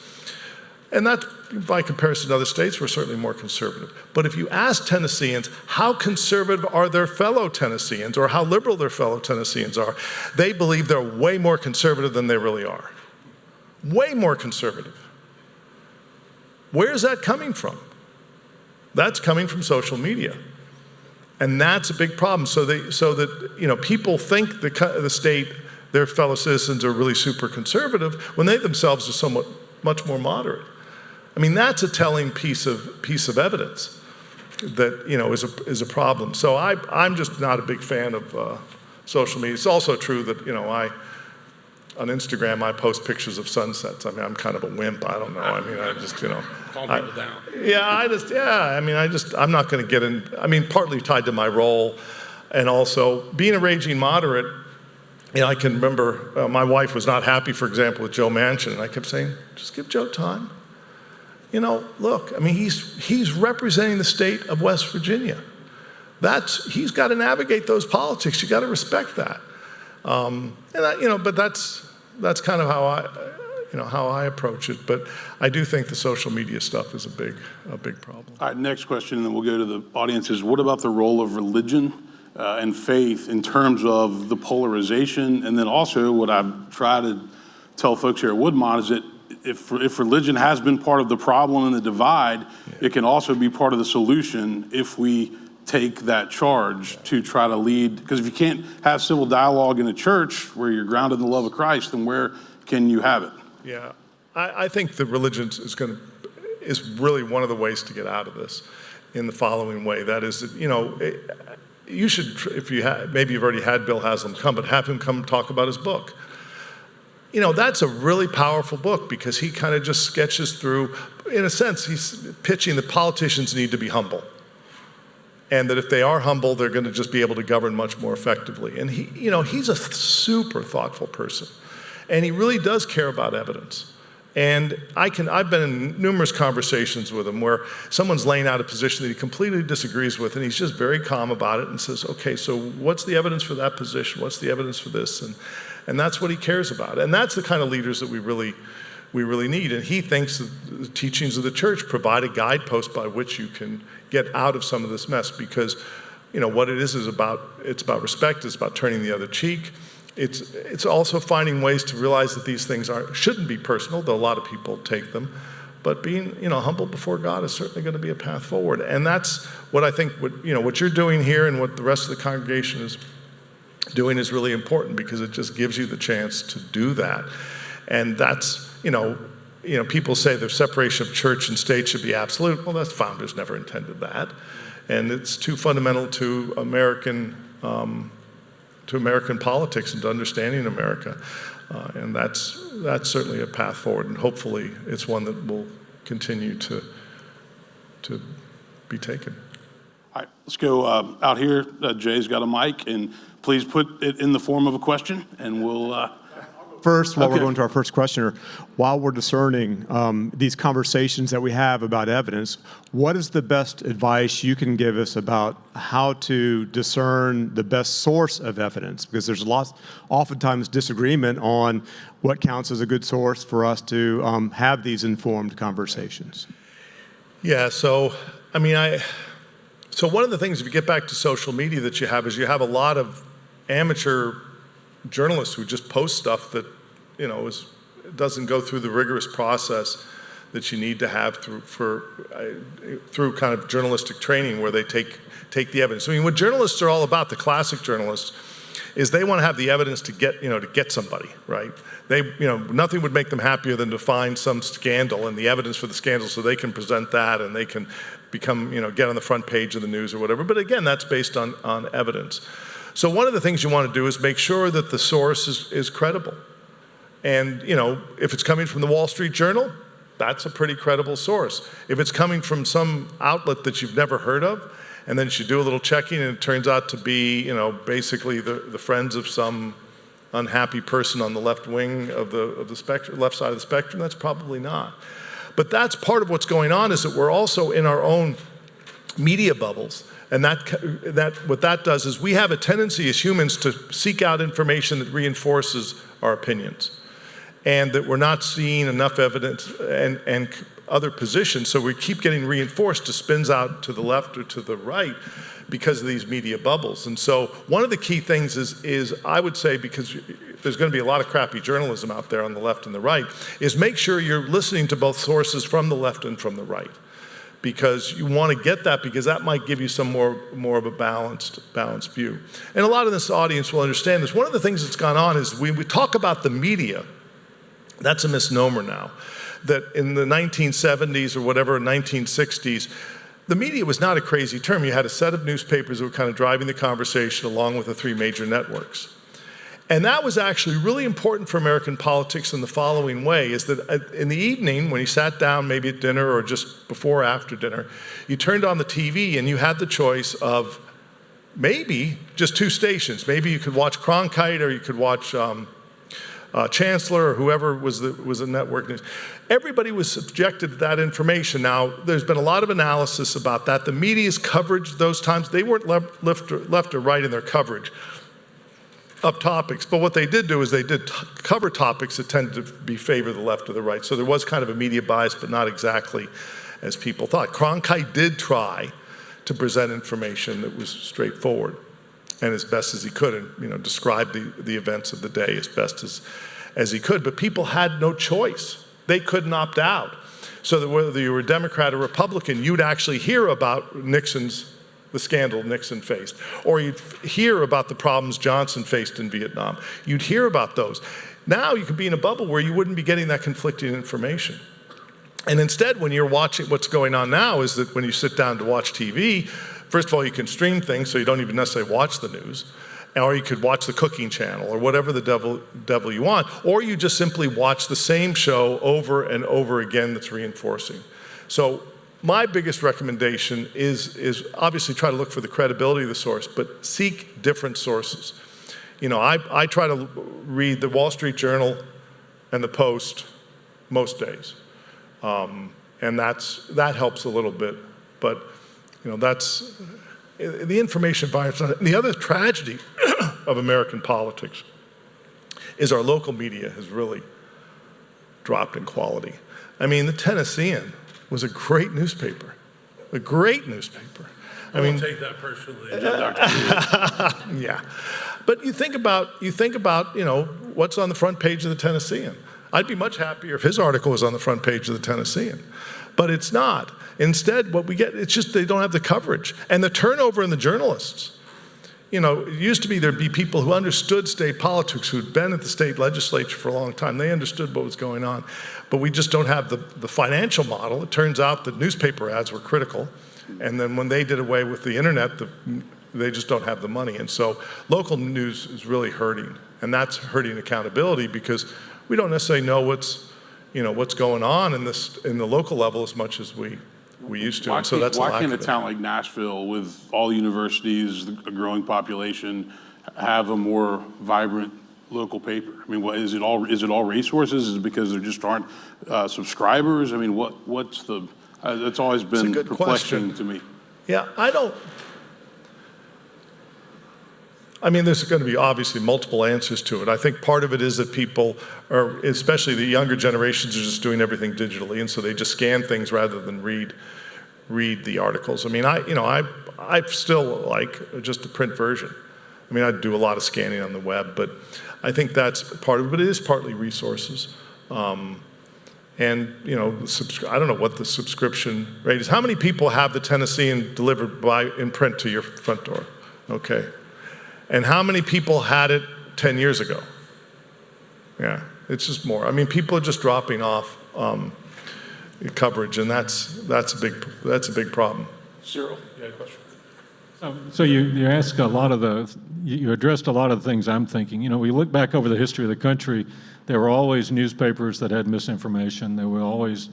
And that, by comparison to other states, we're certainly more conservative. But if you ask Tennesseans how conservative are their fellow Tennesseans, or how liberal their fellow Tennesseans are, they believe they're way more conservative than they really are. Way more conservative. Where is that coming from? That's coming from social media. And that's a big problem. So that people think the state, their fellow citizens, are really super conservative when they themselves are much more moderate. I mean, that's a telling piece of evidence that is a problem. So I'm just not a big fan of social media. It's also true that on Instagram I post pictures of sunsets. I mean, I'm kind of a wimp. I don't know. I mean, I just calm people down. I'm not going to get in. I mean, partly tied to my role, and also being a raging moderate. I can remember my wife was not happy, for example, with Joe Manchin, and I kept saying, just give Joe time. Look, I mean, he's representing the state of West Virginia. He's got to navigate those politics. You got to respect that. But that's kind of how I approach it. But I do think the social media stuff is a big problem. All right, next question, and then we'll go to the audience, is what about the role of religion and faith in terms of the polarization? And then also what I try to tell folks here at Woodmont is that if religion has been part of the problem and the divide, it can also be part of the solution if we take that charge to try to lead. Because if you can't have civil dialogue in a church where you're grounded in the love of Christ, then where can you have it? Yeah, I think that religion is really one of the ways to get out of this in the following way. That is that, you should, maybe you've already had Bill Haslam come, but have him come talk about his book. That's a really powerful book because he kind of just sketches through, in a sense, he's pitching that politicians need to be humble. And that if they are humble, they're going to just be able to govern much more effectively. And he's a super thoughtful person. And he really does care about evidence. And I've been in numerous conversations with him where someone's laying out a position that he completely disagrees with, and he's just very calm about it and says, okay, so what's the evidence for that position? What's the evidence for this? And that's what he cares about. And that's the kind of leaders that we really need. And he thinks that the teachings of the church provide a guidepost by which you can get out of some of this mess, because what it's about respect, it's about turning the other cheek. It's also finding ways to realize that these things shouldn't be personal, though a lot of people take them. But being humble before God is certainly going to be a path forward. And that's what I think what you're doing here and what the rest of the congregation is doing is really important, because it just gives you the chance to do that. And that's, people say the separation of church and state should be absolute. Well, that's founders never intended that. And it's too fundamental to American politics and to understanding America. And that's certainly a path forward. And hopefully it's one that will continue to be taken. All right, let's go out here. Jay's got a mic, and please put it in the form of a question, and we'll... First, while we're going to our first questioner, while we're discerning these conversations that we have about evidence, what is the best advice you can give us about how to discern the best source of evidence? Because there's oftentimes disagreement on what counts as a good source for us to have these informed conversations. Yeah, so one of the things, if you get back to social media, that you have a lot of amateur journalists who just post stuff that doesn't go through the rigorous process that you need to have through kind of journalistic training, where they take the evidence. I mean, what journalists are all about, the classic journalists, is they want to have the evidence to get somebody, right? Nothing would make them happier than to find some scandal and the evidence for the scandal so they can present that and they can become, get on the front page of the news or whatever. But again, that's based on evidence. So one of the things you want to do is make sure that the source is credible. And, if it's coming from the Wall Street Journal, that's a pretty credible source. If it's coming from some outlet that you've never heard of, and then you do a little checking and it turns out to be, basically the friends of some unhappy person on the left wing of the spectrum, left side of the spectrum, that's probably not. But that's part of what's going on, is that we're also in our own media bubbles. And what that does is we have a tendency as humans to seek out information that reinforces our opinions, and that we're not seeing enough evidence and other positions, so we keep getting reinforced to spins out to the left or to the right because of these media bubbles. And so one of the key things is I would say, because there's going to be a lot of crappy journalism out there on the left and the right, is make sure you're listening to both sources from the left and from the right, because you want to get that, because that might give you some more of a balanced view. And a lot of this audience will understand this. One of the things that's gone on is we talk about the media. That's a misnomer now. That in the 1970s or whatever, 1960s, the media was not a crazy term. You had a set of newspapers that were kind of driving the conversation along with the three major networks. And that was actually really important for American politics in the following way, is that in the evening, when you sat down maybe at dinner or just before or after dinner, you turned on the TV and you had the choice of maybe just two stations. Maybe you could watch Cronkite, or you could watch Chancellor, or whoever was the network news. Everybody was subjected to that information. Now, there's been a lot of analysis about that. The media's coverage those times, they weren't left or right in their coverage of topics, but what they did do is they did cover topics that tended to be favor the left or the right. So there was kind of a media bias, but not exactly as people thought. Cronkite did try to present information that was straightforward and as best as he could, and describe the events of the day as best as he could. But people had no choice. They couldn't opt out. So that whether you were a Democrat or Republican, you'd actually hear about the scandal Nixon faced, or you'd hear about the problems Johnson faced in Vietnam. You'd hear about those. Now you could be in a bubble where you wouldn't be getting that conflicting information. And instead, when you're watching, what's going on now is that when you sit down to watch TV, first of all, you can stream things, so you don't even necessarily watch the news, or you could watch the cooking channel, or whatever the devil you want, or you just simply watch the same show over and over again that's reinforcing. So my biggest recommendation is obviously try to look for the credibility of the source, but seek different sources. I try to read the Wall Street Journal and the Post most days, and that helps a little bit. But that's the information environment. The other tragedy of American politics is our local media has really dropped in quality. I mean, the Tennessean was a great newspaper, I mean, take that personally. yeah, but you think about what's on the front page of the Tennessean. I'd be much happier if his article was on the front page of the Tennessean, but it's not. Instead, what we get, it's just they don't have the coverage and the turnover in the journalists. It used to be there'd be people who understood state politics, who'd been at the state legislature for a long time. They understood what was going on, but we just don't have the financial model. It turns out that newspaper ads were critical, and then when they did away with the internet, they just don't have the money. And so local news is really hurting, and that's hurting accountability, because we don't necessarily know what's going on in the local level as much as we used to. Why and so that's why can't a town like Nashville, with all the universities, a growing population, have a more vibrant local paper? I mean, is it all resources? Is it because there just aren't subscribers? I mean, what's the? That's always been perplexing to me. Yeah, there's going to be obviously multiple answers to it. I think part of it is that people are, especially the younger generations, are just doing everything digitally, and so they just scan things rather than read the articles. I mean, I still like just the print version. I mean, I do a lot of scanning on the web, but I think that's part of it. But it is partly resources. And I don't know what the subscription rate is. How many people have the Tennessean delivered in print to your front door? Okay. And how many people had it 10 years ago? Yeah, it's just more. I mean, people are just dropping off coverage, and that's a big problem. Cyril, you had a question? So you asked a lot of you addressed a lot of the things I'm thinking. We look back over the history of the country, there were always newspapers that had misinformation. There were always,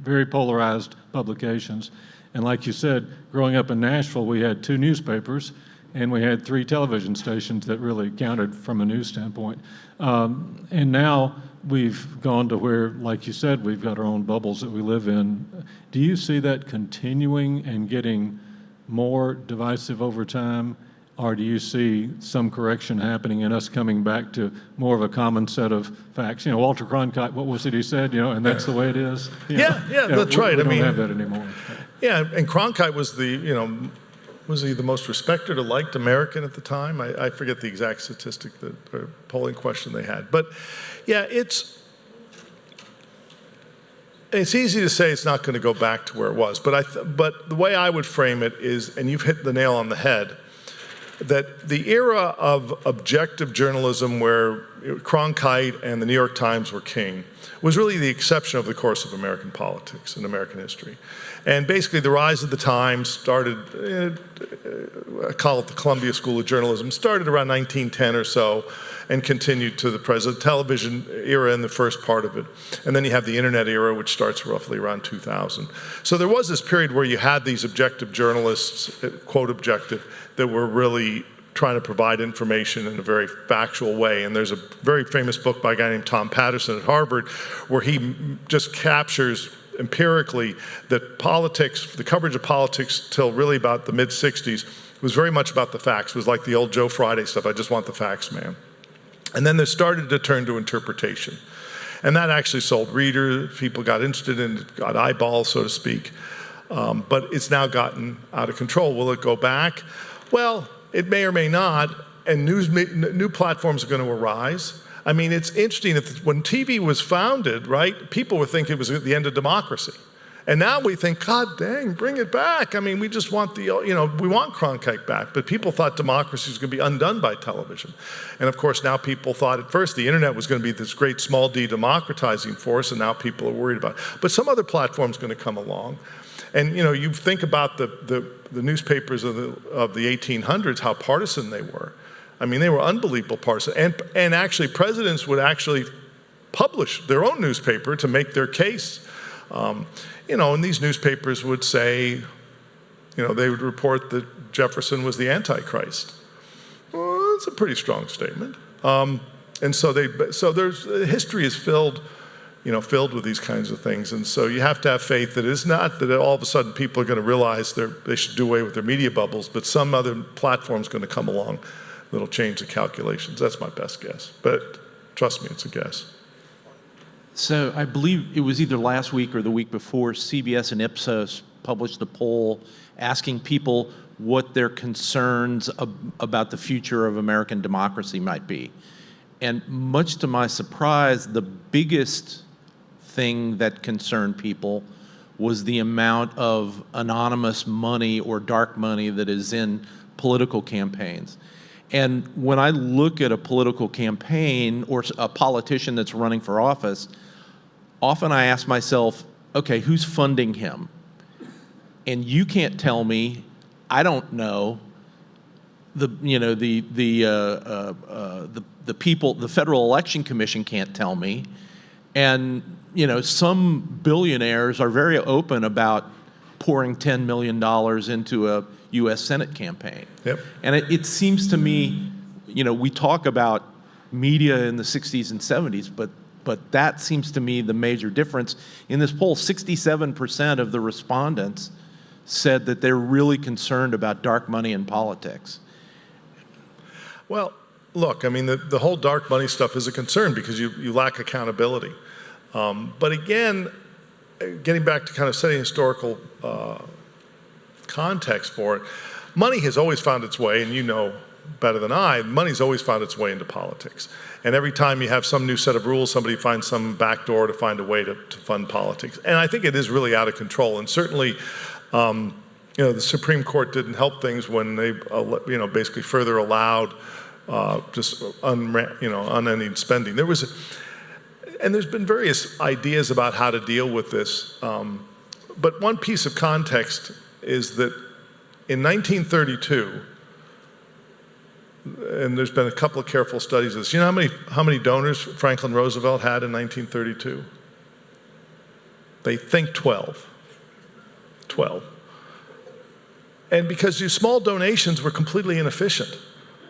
very polarized publications. And like you said, growing up in Nashville, we had 2 newspapers and we had 3 television stations that really counted from a news standpoint. And now we've gone to where, like you said, we've got our own bubbles that we live in. Do you see that continuing and getting more divisive over time, or do you see some correction happening and us coming back to more of a common set of facts? Walter Cronkite, what was it he said? And that's the way it is. That's right. We don't have that anymore. Yeah, and Cronkite was was he the most respected or liked American at the time? I forget the exact statistic, or polling question they had. But yeah, it's easy to say it's not going to go back to where it was. But the way I would frame it is, and you've hit the nail on the head, that the era of objective journalism where Cronkite and the New York Times were king was really the exception over the course of American politics and American history. And basically the rise of the Times started, I call it the Columbia School of Journalism, started around 1910 or so and continued to the present. Television era in the first part of it. And then you have the internet era, which starts roughly around 2000. So there was this period where you had these objective journalists, quote objective, that were really trying to provide information in a very factual way. And there's a very famous book by a guy named Tom Patterson at Harvard where he just captures empirically that politics, the coverage of politics till really about the mid-60s was very much about the facts. It was like the old Joe Friday stuff, I just want the facts, man. And then they started to turn to interpretation. And that actually sold readers, people got interested in it, got eyeballs, so to speak. But it's now gotten out of control. Will it go back? Well, it may or may not, and new platforms are going to arise. I mean, it's interesting, when TV was founded, right, people would think it was the end of democracy. And now we think, God dang, bring it back. I mean, we just want we want Cronkite back. But people thought democracy was going to be undone by television. And of course, now people thought at first the internet was going to be this great small d democratizing force, and now people are worried about it. But some other platform's going to come along. And you think about the newspapers of the 1800s, how partisan they were. I mean, they were unbelievable partisan. And actually, presidents would actually publish their own newspaper to make their case. And these newspapers would say, they would report that Jefferson was the Antichrist. Well, that's a pretty strong statement. And so history is filled with these kinds of things. And so you have to have faith that it's not that all of a sudden people are going to realize they should do away with their media bubbles, but some other platform's going to come along that'll change the calculations. That's my best guess. But trust me, it's a guess. So I believe it was either last week or the week before, CBS and Ipsos published a poll asking people what their concerns about the future of American democracy might be. And much to my surprise, the biggest thing that concerned people was the amount of anonymous money or dark money that is in political campaigns. And when I look at a political campaign or a politician that's running for office, often I ask myself, okay, who's funding him? And you can't tell me, I don't know, the people, the Federal Election Commission can't tell me. And, some billionaires are very open about pouring $10 million into a U.S. Senate campaign. Yep. And it seems to me, we talk about media in the 60s and 70s, but that seems to me the major difference. In this poll, 67% of the respondents said that they're really concerned about dark money in politics. Well, look, I mean, the whole dark money stuff is a concern because you lack accountability. But again, getting back to kind of setting historical context for it, money has always found its way, and you know better than I, money's always found its way into politics. And every time you have some new set of rules, somebody finds some backdoor to find a way to fund politics. And I think it is really out of control. And certainly, the Supreme Court didn't help things when they, basically further allowed just unending spending. There's been various ideas about how to deal with this. But one piece of context is that in 1932, and there's been a couple of careful studies of this. You know how many donors Franklin Roosevelt had in 1932? They think 12. 12. And because these small donations were completely inefficient.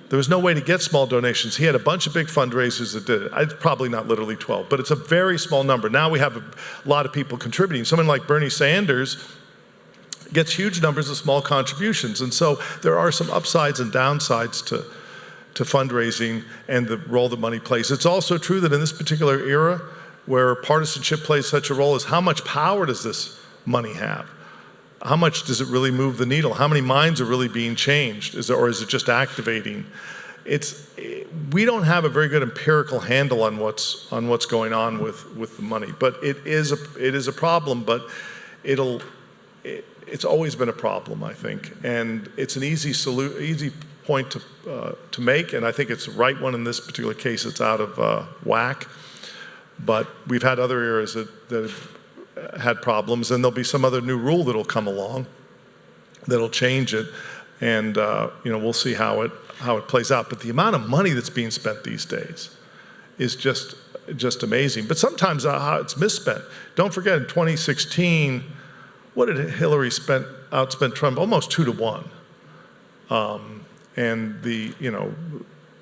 There was no way to get small donations. He had a bunch of big fundraisers that did it. It's probably not literally 12, but it's a very small number. Now we have a lot of people contributing. Someone like Bernie Sanders gets huge numbers of small contributions. And so there are some upsides and downsides to fundraising and the role that money plays. It's also true that in this particular era where partisanship plays such a role is how much power does this money have? How much does it really move the needle? How many minds are really being changed? Or is it just activating? We don't have a very good empirical handle on what's going on with the money. But it is a problem, but it's always been a problem, I think. And it's an easy point to make, and I think it's the right one in this particular case. It's out of whack. But we've had other eras that have had problems, and there'll be some other new rule that'll come along that'll change it, and we'll see how it plays out. But the amount of money that's being spent these days is just amazing. But sometimes how it's misspent. Don't forget, in 2016, what did Hillary outspend Trump? Almost 2 to 1. And the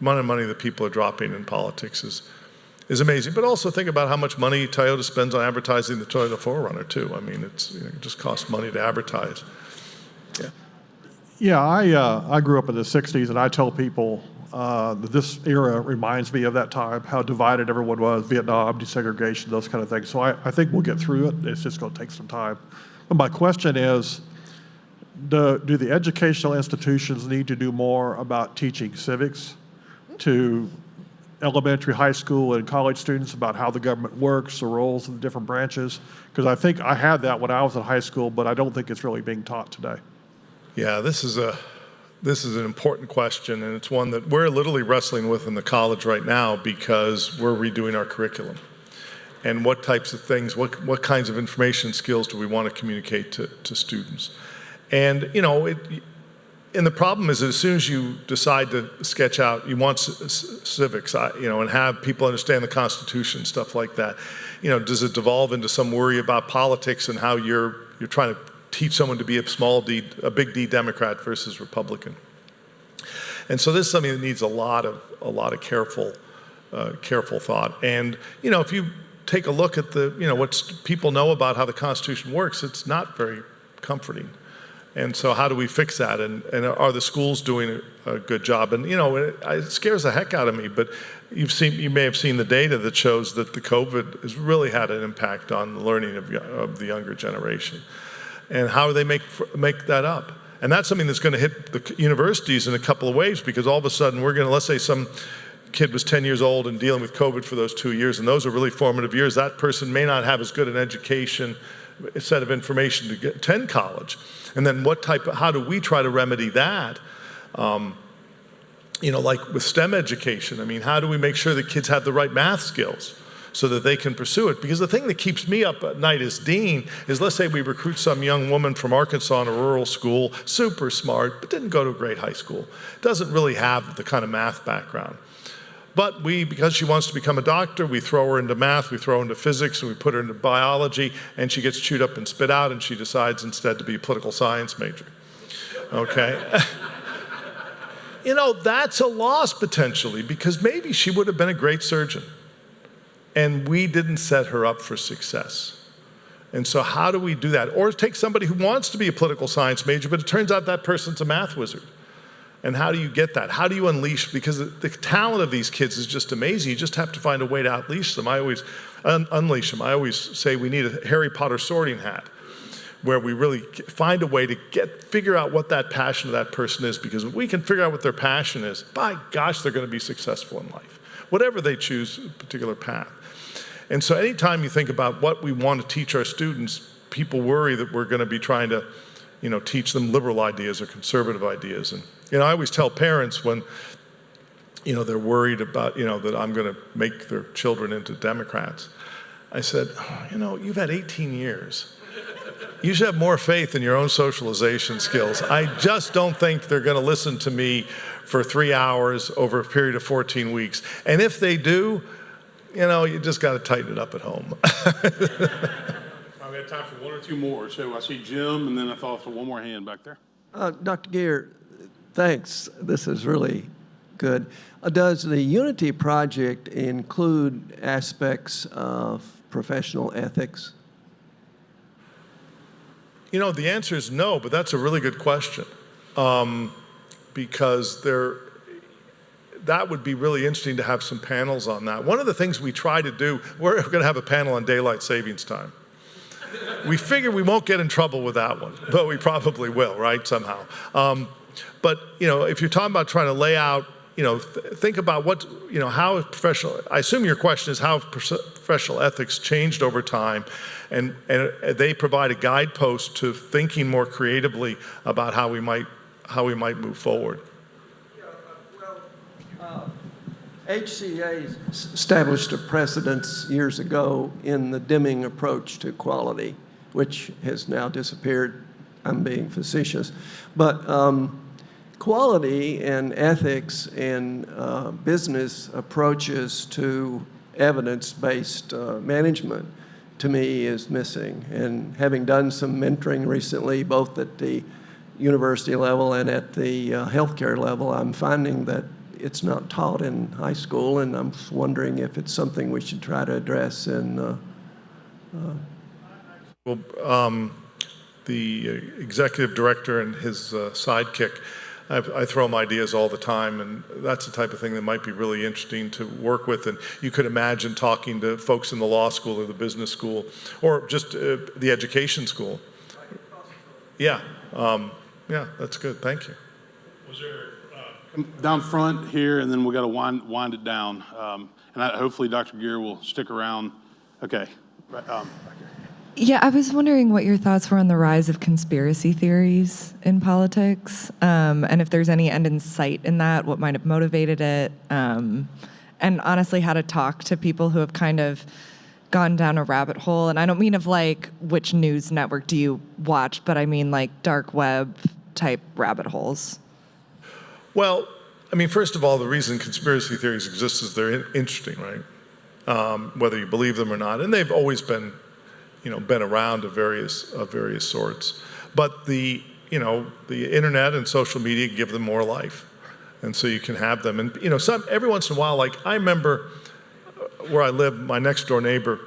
amount of money that people are dropping in politics is amazing. But also think about how much money Toyota spends on advertising the Toyota 4Runner too. I mean, it just costs money to advertise. Yeah. Yeah, I grew up in the 60s, and I tell people that this era reminds me of that time, how divided everyone was, Vietnam, desegregation, those kind of things. So I think we'll get through it. It's just going to take some time. But my question is, do the educational institutions need to do more about teaching civics to elementary, high school, and college students about how the government works, the roles of the different branches? Because I think I had that when I was in high school, but I don't think it's really being taught today. Yeah, this is an important question, and it's one that we're literally wrestling with in the college right now because we're redoing our curriculum. And what types of things, what kinds of information skills do we want to communicate to students? And and the problem is that as soon as you decide to sketch out, you want civics, and have people understand the Constitution, stuff like that. Does it devolve into some worry about politics and how you're trying to teach someone to be a big D Democrat versus Republican? And so this is something that needs a lot of careful thought. And if you take a look at what people know about how the Constitution works, it's not very comforting. And so how do we fix that? And are the schools doing a good job? And it scares the heck out of me, but you may have seen the data that shows that the COVID has really had an impact on the learning of the younger generation. And how do they make that up? And that's something that's going to hit the universities in a couple of waves, because all of a sudden let's say some kid was 10 years old and dealing with COVID for those 2 years, and those are really formative years. That person may not have as good an education, a set of information to attend college. And then how do we try to remedy that? Like with STEM education, how do we make sure that kids have the right math skills so that they can pursue it? Because the thing that keeps me up at night as dean is, let's say we recruit some young woman from Arkansas in a rural school, super smart, but didn't go to a great high school, doesn't really have the kind of math background. But because she wants to become a doctor, we throw her into math, we throw her into physics, and we put her into biology, and she gets chewed up and spit out, and she decides instead to be a political science major. Okay? That's a loss potentially, because maybe she would have been a great surgeon, and we didn't set her up for success. And so how do we do that? Or take somebody who wants to be a political science major, but it turns out that person's a math wizard. And how do you get that? How do you unleash? Because the talent of these kids is just amazing. You just have to find a way to unleash them. I always say we need a Harry Potter sorting hat, where we really find a way to figure out what that passion of that person is. Because if we can figure out what their passion is, by gosh, they're going to be successful in life, whatever they choose a particular path. And so anytime you think about what we want to teach our students, people worry that we're going to be trying to teach them liberal ideas or conservative ideas. And, I always tell parents when, they're worried about, that I'm going to make their children into Democrats. I said, you've had 18 years. You should have more faith in your own socialization skills. I just don't think they're going to listen to me for 3 hours over a period of 14 weeks. And if they do, you just got to tighten it up at home. We have time for one or two more. So I see Jim, and then I thought for one more hand back there. Dr. Geer, thanks. This is really good. Does the Unity Project include aspects of professional ethics? The answer is no, but that's a really good question. Because that would be really interesting to have some panels on that. One of the things we try to do, we're going to have a panel on daylight savings time. We figure we won't get in trouble with that one, but we probably will, right, somehow. But, if you're talking about trying to lay out, think about what, how professional, I assume your question is how professional ethics changed over time, and they provide a guidepost to thinking more creatively about how we might move forward. HCA established a precedence years ago in the Deming approach to quality, which has now disappeared. I'm being facetious. But quality and ethics and business approaches to evidence-based management, to me, is missing. And having done some mentoring recently, both at the university level and at the healthcare level, I'm finding that it's not taught in high school, and I'm wondering if it's something we should try to address in the executive director and his sidekick, I throw them ideas all the time, and that's the type of thing that might be really interesting to work with. And you could imagine talking to folks in the law school or the business school or just the education school. Yeah, that's good. Thank you. Was there down front here, and then we got to wind it down, and hopefully Dr. Geer will stick around. Okay, back here. Yeah, I was wondering what your thoughts were on the rise of conspiracy theories in politics, and if there's any end in sight in that, what might have motivated it, and honestly how to talk to people who have kind of gone down a rabbit hole. And I don't mean of like which news network do you watch, but I mean like dark web type rabbit holes. Well, I mean, first of all, the reason conspiracy theories exist is they're interesting, right? Whether you believe them or not, and they've always been around of various sorts. But the internet and social media give them more life, and so you can have them. And every once in a while, like I remember where I lived, my next door neighbor,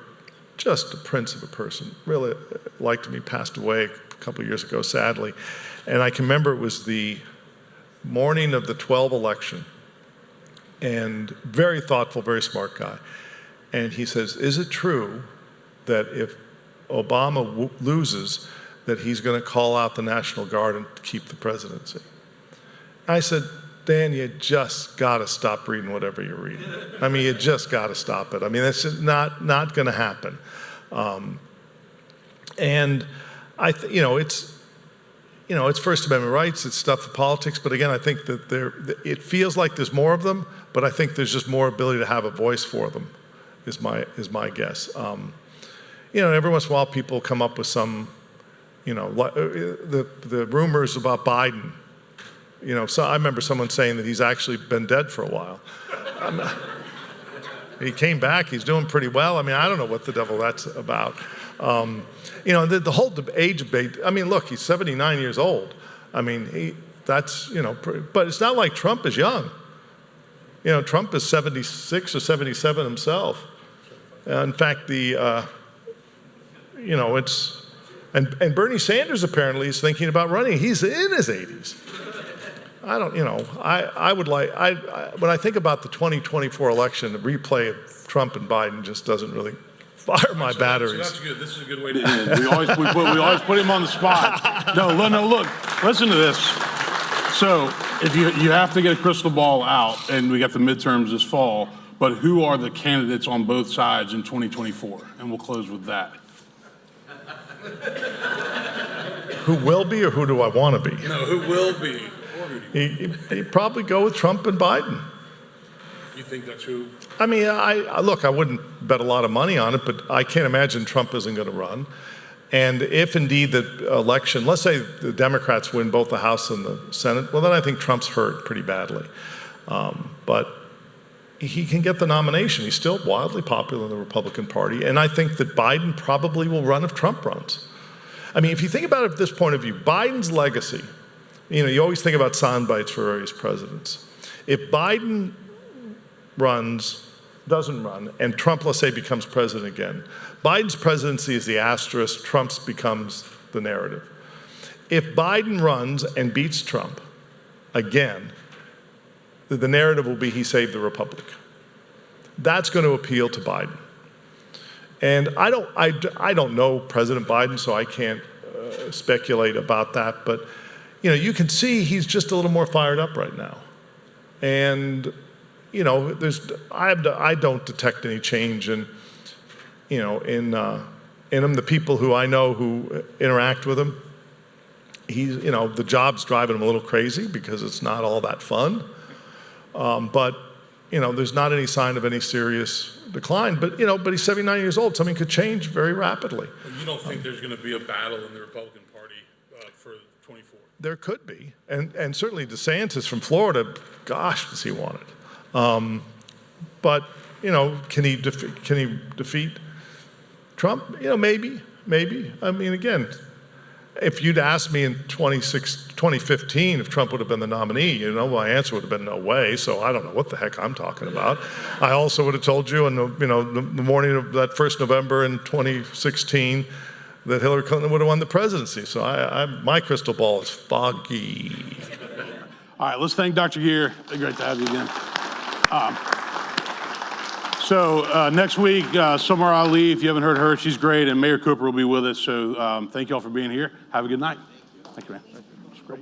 just a prince of a person, really liked me, passed away a couple of years ago, sadly. And I can remember it was the morning of the 2012 election, and very thoughtful, very smart guy. And he says, "Is it true that if Obama loses, that he's going to call out the National Guard and keep the presidency?" I said, "Dan, you just got to stop reading whatever you're reading. I mean, you just got to stop it. I mean, that's just not going to happen." And it's First Amendment rights, it's stuff for politics, but again, I think that it feels like there's more of them, but I think there's just more ability to have a voice for them, is my guess. Every once in a while people come up with some, the rumors about Biden. So I remember someone saying that he's actually been dead for a while. He came back, he's doing pretty well. I mean, I don't know what the devil that's about. The whole age debate, I mean, look, he's 79 years old. I mean, but it's not like Trump is young. Trump is 76 or 77 himself. In fact, and Bernie Sanders apparently is thinking about running. He's in his 80s. When I think about the 2024 election, the replay of Trump and Biden just doesn't really fire my batteries. So that's good. This is a good way to end. We always put him on the spot. No, look, listen to this. So if you have to get a crystal ball out, and we got the midterms this fall, but who are the candidates on both sides in 2024? And we'll close with that. Who will be or who do I want to be? No, who will be? He'd probably go with Trump and Biden. You think that's who? I mean, look, I wouldn't bet a lot of money on it, but I can't imagine Trump isn't going to run. And if indeed the election, let's say the Democrats win both the House and the Senate, well, then I think Trump's hurt pretty badly. But he can get the nomination. He's still wildly popular in the Republican Party. And I think that Biden probably will run if Trump runs. I mean, if you think about it from this point of view, Biden's legacy, you always think about sound bites for various presidents. If Biden doesn't run, and Trump, let's say, becomes president again, Biden's presidency is the asterisk, Trump's becomes the narrative. If Biden runs and beats Trump again, the narrative will be he saved the republic. That's going to appeal to Biden. And I don't know President Biden, so I can't speculate about that, but you can see he's just a little more fired up right now. And I don't detect any change in him. The people who I know who interact with him, the job's driving him a little crazy because it's not all that fun. But there's not any sign of any serious decline. But he's 79 years old. Something could change very rapidly. You don't think there's going to be a battle in the Republican Party for 24? There could be, and certainly DeSantis from Florida. Gosh, does he want it? But can he defeat Trump? Maybe. I mean, again, if you'd asked me in 2015 if Trump would have been the nominee, my answer would have been no way. So I don't know what the heck I'm talking about. I also would have told you in the morning of that first November in 2016 that Hillary Clinton would have won the presidency. So my crystal ball is foggy. All right, let's thank Dr. Geer. Great to have you again. So next week, Summer Ali, if you haven't heard her, she's great, and Mayor Cooper will be with us. So thank you all for being here. Have a good night. Thank you, man. It's great.